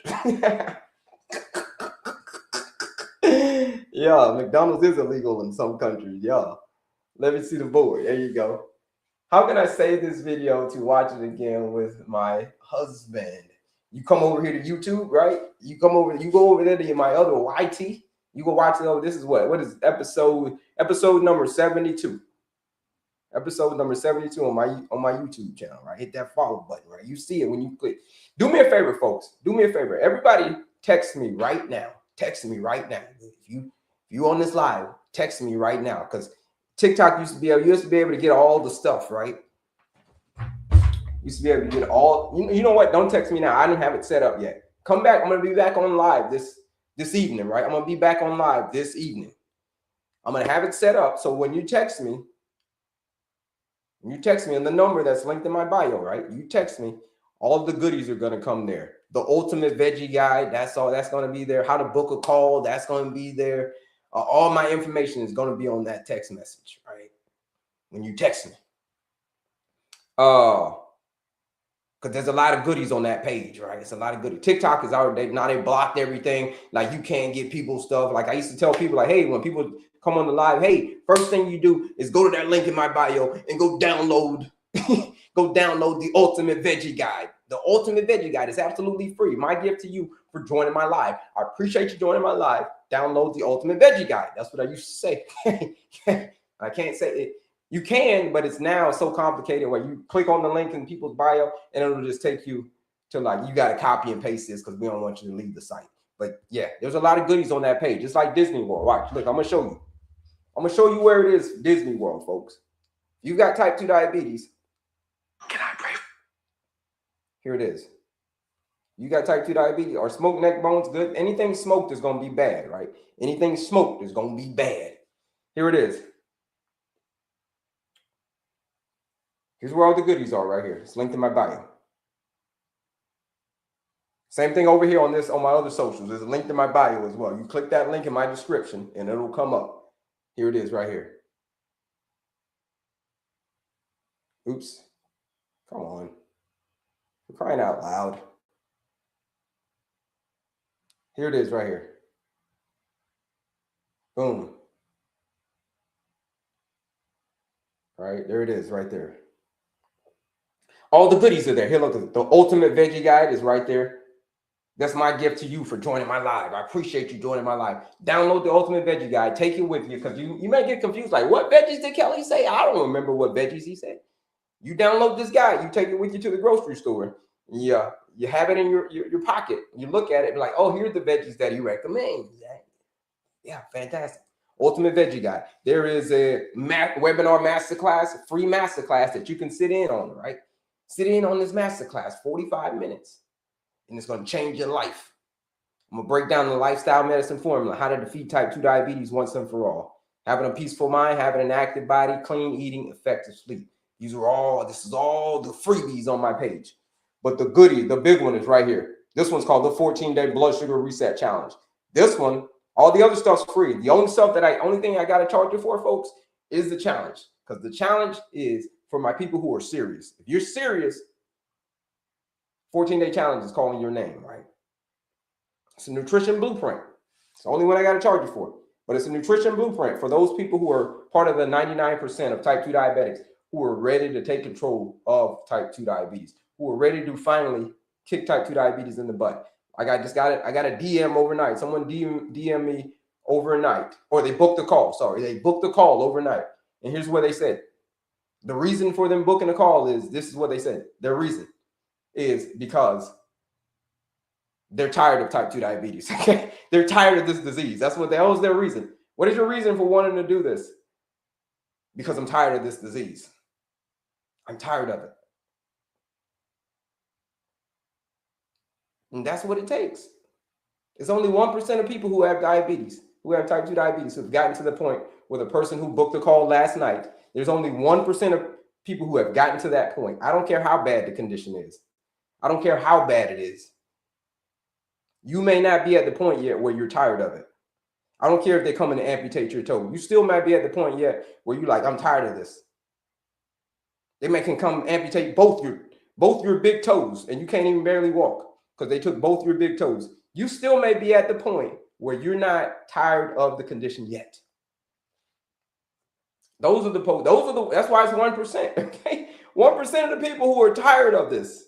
Yeah, McDonald's is illegal in some countries. Yeah. Let me see the board. There you go. How can I save this video to watch it again with my husband? You come over here to YouTube, right? You go over there to my other YT. You go watch it. Oh, this is what is episode number 72. Episode number 72 on my YouTube channel, right? Hit that follow button, right? You see it when you click. Do me a favor, folks. Do me a favor. Everybody text me right now. Text me right now. If you on this live, text me right now, because TikTok used to be able to get all the stuff, right? Used to be able to get all, you know what? Don't text me now. I didn't have it set up yet. Come back. I'm going to be back on live this evening, right? I'm going to be back on live this evening. I'm going to have it set up. So when you text me on the number that's linked in my bio, right? You text me, all of the goodies are going to come there. The ultimate veggie guide, that's all. That's going to be there. How to book a call, that's going to be there. All my information is going to be on that text message, right? When you text me. Because there's a lot of goodies on that page, right? It's a lot of goodies. TikTok is already, now they blocked everything. Like, you can't get people's stuff. Like, I used to tell people, like, hey, when people come on the live, hey, first thing you do is go to that link in my bio and go download the ultimate veggie guide. The ultimate veggie guide is absolutely free. My gift to you for joining my live. I appreciate you joining my live. Download the ultimate veggie guide. That's what I used to say. I can't say it. You can, but it's now so complicated where you click on the link in people's bio and it'll just take you to, like, you got to copy and paste this because we don't want you to leave the site. But yeah, there's a lot of goodies on that page. It's like Disney World. Watch, look, I'm going to show you. I'm going to show you where it is, Disney World, folks. You got type 2 diabetes. Can I pray? Here it is. You got type 2 diabetes or smoked neck bones, good. Anything smoked is going to be bad, right? Anything smoked is going to be bad. Here it is. Here's where all the goodies are right here. It's linked in my bio. Same thing over here on my other socials. There's a link in my bio as well. You click that link in my description and it'll come up. Here it is right here. Oops. Come on. We're crying out loud. Here it is right here. Boom. All right, there it is right there. All the goodies are there. Here, look, the ultimate veggie guide is right there. That's my gift to you for joining my live. I appreciate you joining my live. Download the ultimate veggie guide. Take it with you because you may get confused. Like, what veggies did Kelley say? I don't remember what veggies he said. You download this guide. You take it with you to the grocery store. Yeah, you have it in your pocket. You look at it and be like, oh, here's the veggies that he recommends. Yeah, fantastic. Ultimate veggie guide. There is a webinar masterclass, free masterclass that you can sit in on, right? Sit in on this masterclass, 45 minutes, and it's going to change your life. I'm going to break down the lifestyle medicine formula, how to defeat type 2 diabetes once and for all. Having a peaceful mind, having an active body, clean eating, effective sleep. This is all the freebies on my page. But the goodie, the big one is right here. This one's called the 14-day blood sugar reset challenge. This one, all the other stuff's free. The only thing I got to charge you for, folks, is the challenge. Because the challenge is for my people who are serious. If you're serious, 14-day challenge is calling your name, right? It's a nutrition blueprint. It's the only one I got to charge you for. But it's a nutrition blueprint for those people who are part of the 99% of type 2 diabetics who are ready to take control of type 2 diabetes, who are ready to finally kick type 2 diabetes in the butt. I got a DM overnight. Someone DM me overnight, or they booked a call. Sorry, they booked a call overnight. And here's what they said. The reason for them booking a call is, this is what they said. Their reason is because they're tired of type 2 diabetes. Okay? They're tired of this disease. That was their reason. What is your reason for wanting to do this? Because I'm tired of this disease. I'm tired of it. And that's what it takes. It's only 1% of people who have diabetes, who have type 2 diabetes, who've gotten to the point where the person who booked the call last night, there's only 1% of people who have gotten to that point. I don't care how bad the condition is. I don't care how bad it is. You may not be at the point yet where you're tired of it. I don't care if they come in and amputate your toe. You still might be at the point yet where you're like, I'm tired of this. They can come amputate both your big toes and you can't even barely walk because they took both your big toes. You still may be at the point where you're not tired of the condition yet. That's why it's 1%. Okay, 1% of the people who are tired of this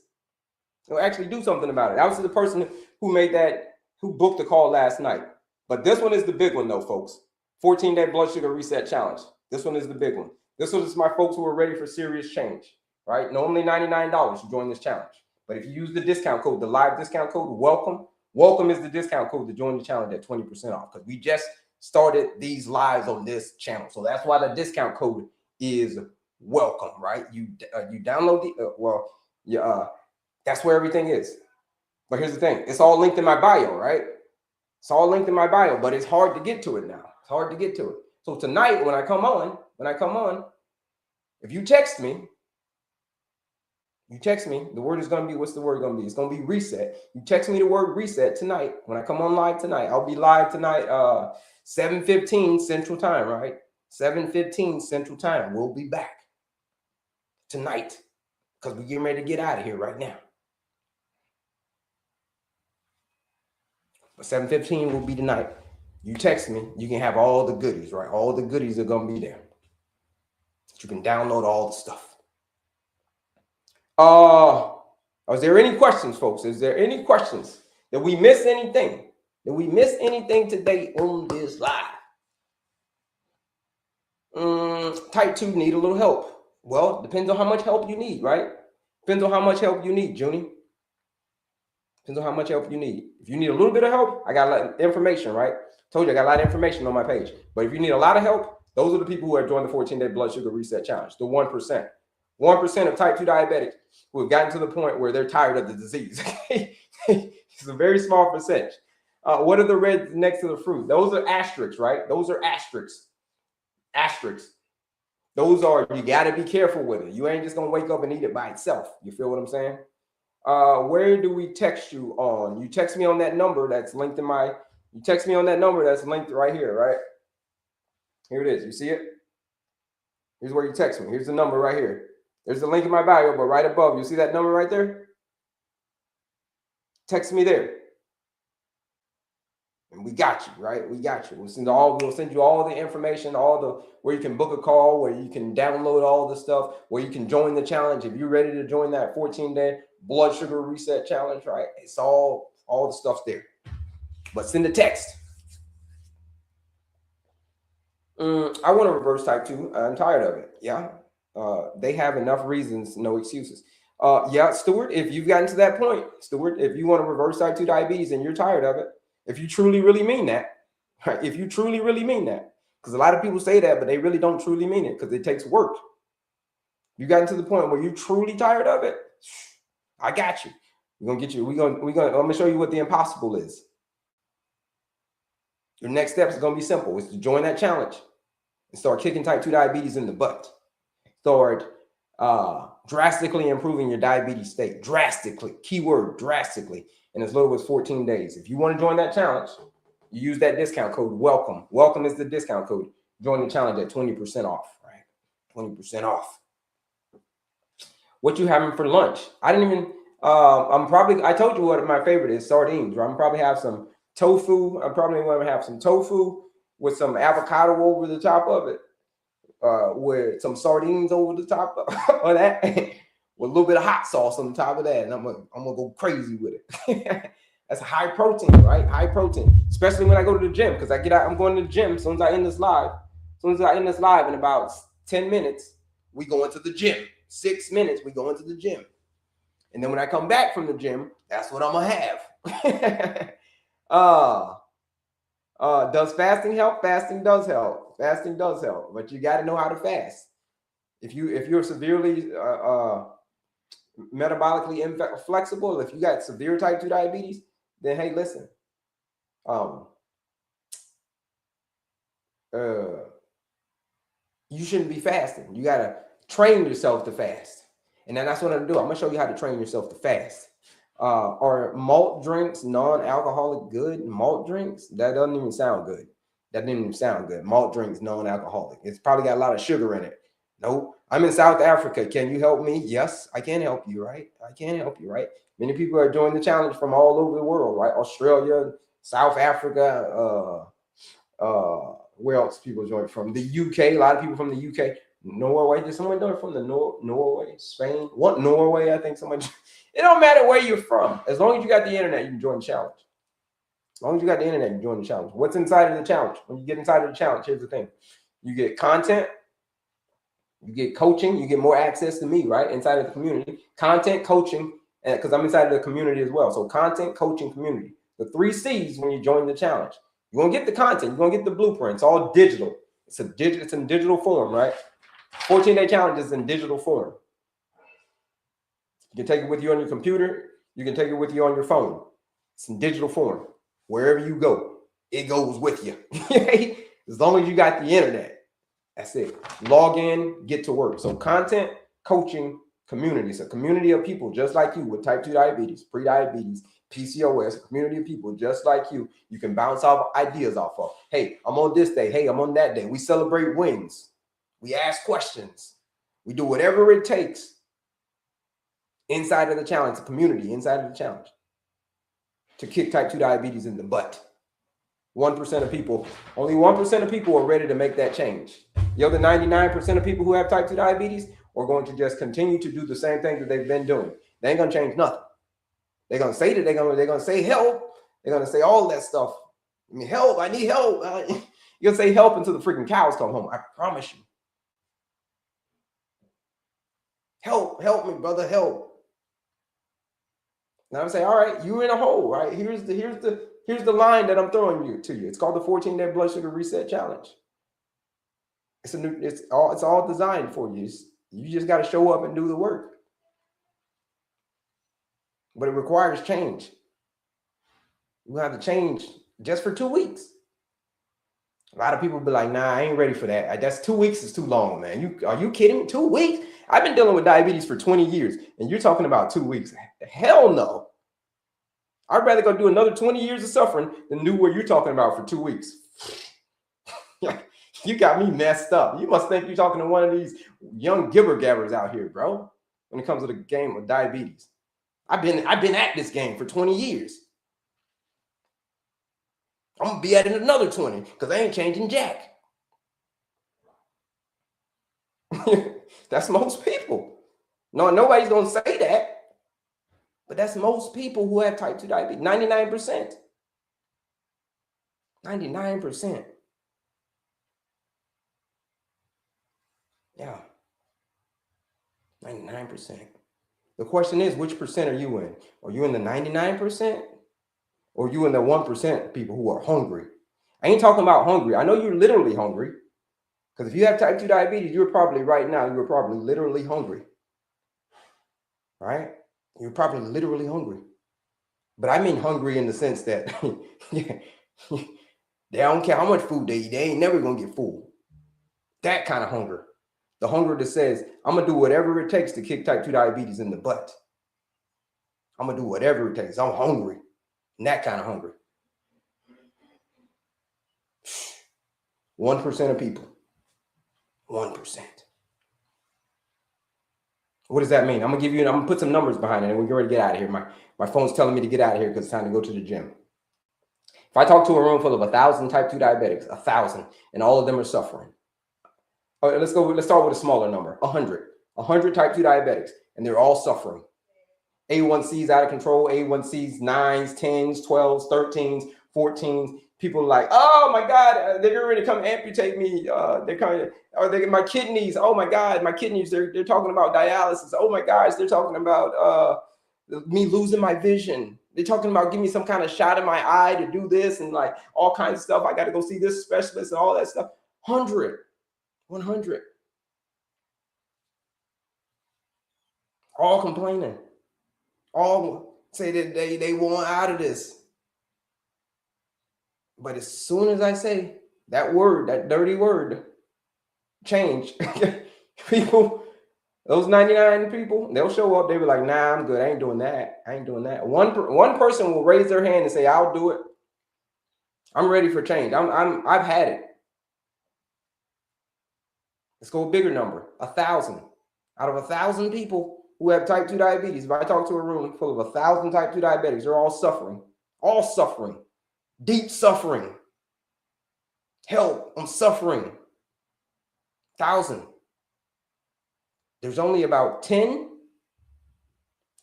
will actually do something about it. That was the person who booked the call last night. But this one is the big one, though, folks. 14-day blood sugar reset challenge. This one is the big one. This was my folks who are ready for serious change, right? Normally $99 to join this challenge. But if you use the discount code, the live discount code, welcome is the discount code to join the challenge at 20% off, because we just started these lives on this channel. So that's why the discount code is welcome, right? You download the, that's where everything is. But here's the thing. It's all linked in my bio, right? It's all linked in my bio, but it's hard to get to it now. It's hard to get to it. So tonight, when I come on, if you text me, the word is going to be, what's the word going to be? It's going to be reset. You text me the word reset tonight. When I come on live tonight, I'll be live tonight, 7:15 Central Time, right? 7:15 Central Time. We'll be back tonight because we're getting ready to get out of here right now. But 7:15 will be tonight. You text me, you can have all the goodies, right? All the goodies are going to be there. You can download all the stuff. Is there any questions, folks? Is there any questions? Did we miss anything? Did we miss anything today on this live? Type 2 need a little help. Well, depends on how much help you need, right? Depends on how much help you need, Junie. Depends on how much help you need. If you need a little bit of help, I got a lot of information, right? Told you I got a lot of information on my page. But if you need a lot of help, those are the people who have joined the 14-day blood sugar reset challenge, the 1%. 1% of type 2 diabetics who have gotten to the point where they're tired of the disease. It's a very small percentage. What are the reds next to the fruit? Those are asterisks, right? Those are asterisks. Asterisks. Those are, you got to be careful with it. You ain't just going to wake up and eat it by itself. You feel what I'm saying? Where do we text you on? You text me on that number that's linked in my, you text me on that number that's linked right here, right? Here it is. You see it? Here's where you text me. Here's the number right here. There's the link in my bio, but right above, you see that number right there? Text me there. And we got you, right? We got you. We'll send you all the information, where you can book a call, where you can download all the stuff, where you can join the challenge. If you're ready to join that 14-day blood sugar reset challenge, right? It's all the stuff's there. But send a text. I want to reverse type 2. I'm tired of it. Yeah. They have enough reasons, no excuses. Yeah, Stuart, if you've gotten to that point, Stuart, if you want to reverse type 2 diabetes and you're tired of it, if you truly, really mean that, right? If you truly, really mean that, because a lot of people say that, but they really don't truly mean it because it takes work. You gotten to the point where you're truly tired of it, I got you. We're going to get you. I'm going to show you what the impossible is. Your next step is going to be simple. It's to join that challenge and start kicking type 2 diabetes in the butt. Start drastically improving your diabetes state. Drastically. Keyword, drastically. In as little as 14 days. If you want to join that challenge, you use that discount code, welcome. Welcome is the discount code. Join the challenge at 20% off, right? 20% off. What you having for lunch? I didn't even, I told you what my favorite is, sardines, right? I'm probably have some tofu. I'm probably going to have some tofu with some avocado over the top of it, with some sardines over the top of that, with a little bit of hot sauce on the top of that, and I'm gonna go crazy with it. That's high protein, right? High protein, especially when I go to the gym, because I get out. I'm going to the gym as soon as I end this live. As soon as I end this live, in about 10 minutes, we go into the gym. 6 minutes, we go into the gym, and then when I come back from the gym, that's what I'm gonna have. Does fasting help? Fasting does help. Fasting does help, but you got to know how to fast. If you're severely metabolically inflexible, if you got severe type 2 diabetes, then hey, listen. You shouldn't be fasting. You got to train yourself to fast. And then that's what I'm going to do. I'm going to show you how to train yourself to fast. Are malt drinks non-alcoholic good? Malt drinks? That doesn't even sound good. That didn't even sound good. Malt drinks non-alcoholic. It's probably got a lot of sugar in it. Nope. I'm in South Africa. Can you help me? Yes, I can help you, right? I can help you, right? Many people are doing the challenge from all over the world, right? Australia, South Africa, where else people join from? The UK, a lot of people from the UK. Norway. Did someone do it from the Norway? Spain? What Norway? I think someone. It don't matter where you're from. As long as you got the internet, you can join the challenge. As long as you got the internet, you join the challenge. What's inside of the challenge? When you get inside of the challenge, here's the thing. You get content. You get coaching, you get more access to me, right? Inside of the community. Content, coaching, and because I'm inside of the community as well. So content, coaching, community. The 3 C's when you join the challenge. You're gonna get the content, you're gonna get the blueprint. It's all digital. It's in digital form, right? 14-day challenge is in digital form. You can take it with you on your computer, you can take it with you on your phone. It's in digital form. Wherever you go, it goes with you. As long as you got the internet. That's it. Log in, get to work. So content, coaching, community. It's a community of people just like you with type 2 diabetes, pre-diabetes, PCOS, a community of people just like you. You can bounce off ideas off of. Hey, I'm on this day. Hey, I'm on that day. We celebrate wins. We ask questions. We do whatever it takes inside of the challenge, the community inside of the challenge to kick type 2 diabetes in the butt. 1% of people, only 1% of people are ready to make that change. The other 99% of people who have type 2 diabetes are going to just continue to do the same thing that they've been doing. They ain't gonna change nothing. They're gonna say that they're gonna say help. They're gonna say all that stuff. I mean, help, I need help. You're gonna say help until the freaking cows come home. I promise you. Help me, brother, help. Now I'm saying, all right, you're in a hole, right? Here's the line that I'm throwing to you. It's called the 14-day blood sugar reset challenge. It's all designed for you. You just got to show up and do the work. But it requires change. You have to change just for 2 weeks. A lot of people be like, nah, I ain't ready for that. That's 2 weeks is too long, man. Are you kidding me? 2 weeks? I've been dealing with diabetes for 20 years, and you're talking about 2 weeks. Hell no. I'd rather go do another 20 years of suffering than do what you're talking about for 2 weeks. You got me messed up. You must think you're talking to one of these young gibber gabbers out here, bro, when it comes to the game of diabetes. I've been at this game for 20 years. I'm gonna be at it another 20 because I ain't changing jack. That's most people. No, nobody's gonna say that. But that's most people who have type 2 diabetes. 99%. 99%. Yeah. 99%. The question is, which percent are you in? Are you in the 99%? Or are you in the 1% people who are hungry? I ain't talking about hungry. I know you're literally hungry. Because if you have type 2 diabetes, you're probably literally hungry. Right? You're probably literally hungry. But I mean hungry in the sense that they don't care how much food they eat. They ain't never going to get full. That kind of hunger. The hunger that says, I'm going to do whatever it takes to kick type 2 diabetes in the butt. I'm going to do whatever it takes. I'm hungry. And that kind of hungry. 1% of people. 1%. What does that mean? I'm gonna put some numbers behind it and we're going to get out of here. My phone's telling me to get out of here because it's time to go to the gym. If I talk to a room full of 1,000 type 2 diabetics, 1,000, and all of them are suffering. All right, let's start with a smaller number, 100 type 2 diabetics, and they're all suffering. A1C's out of control, A1C's 9s, 10s, 12s, 13s, 14s. People are like, oh my God, they're ready to come amputate me. My kidneys. Oh my God, my kidneys. They're talking about dialysis. Oh my gosh, they're talking about me losing my vision. They're talking about giving me some kind of shot in my eye to do this and like all kinds of stuff. I got to go see this specialist and all that stuff. 100. All complaining. All say that they want out of this. But as soon as I say that word, that dirty word, change, people, those 99 people, they'll show up. They'll be like, nah, I'm good. I ain't doing that. One person will raise their hand and say, I'll do it. I'm ready for change. I've had it. Let's go a bigger number, 1,000. Out of 1,000 people who have type 2 diabetes, if I talk to a room full of 1,000 type 2 diabetics, they're all suffering, deep suffering. Help, I'm suffering. 1,000. There's only about 10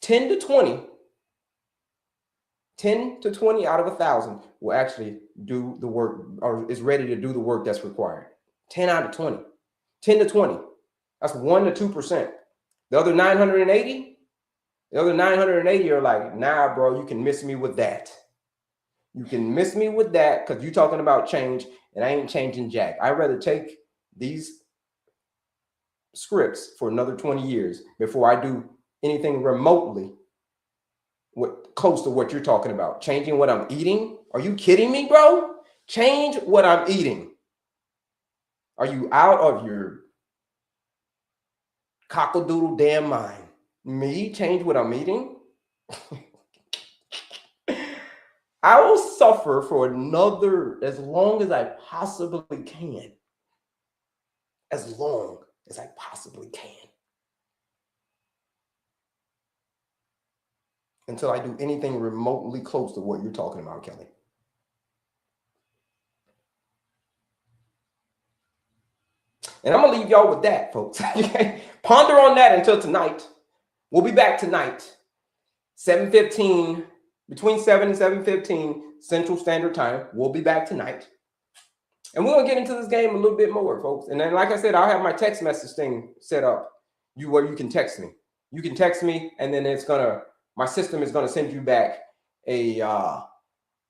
to 20 out of 1,000 will actually do the work or is ready to do the work that's required. 10 out of 20. 10 to 20 That's 1 to 2%. The other 980, are like, nah, bro, you can miss me with that. You can miss me with that because you're talking about change and I ain't changing jack. I'd rather take these scripts for another 20 years before I do anything remotely close to what you're talking about. Changing what I'm eating? Are you kidding me, bro? Change what I'm eating. Are you out of your cockle-doodle damn mind? Me change what I'm eating? I will suffer for as long as I possibly can. As long as I possibly can. Until I do anything remotely close to what you're talking about, Kelley. And I'm going to leave y'all with that, folks. Ponder on that until tonight. We'll be back tonight, 7:15, between 7 and 7:15 Central Standard Time. We'll be back tonight. And we're going to get into this game a little bit more, folks. And then, like I said, I'll have my text message thing set up where you can text me. You can text me, and then my system is going to send you back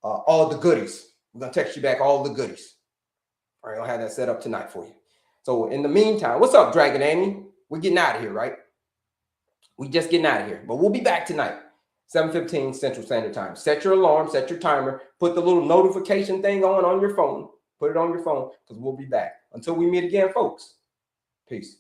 all the goodies. I'm going to text you back all the goodies. All right, I'll have that set up tonight for you. So in the meantime, what's up, Dragon Amy? We're getting out of here, right? We just getting out of here. But we'll be back tonight, 7:15 Central Standard Time. Set your alarm, set your timer, put the little notification thing on your phone. Put it on your phone because we'll be back. Until we meet again, folks. Peace.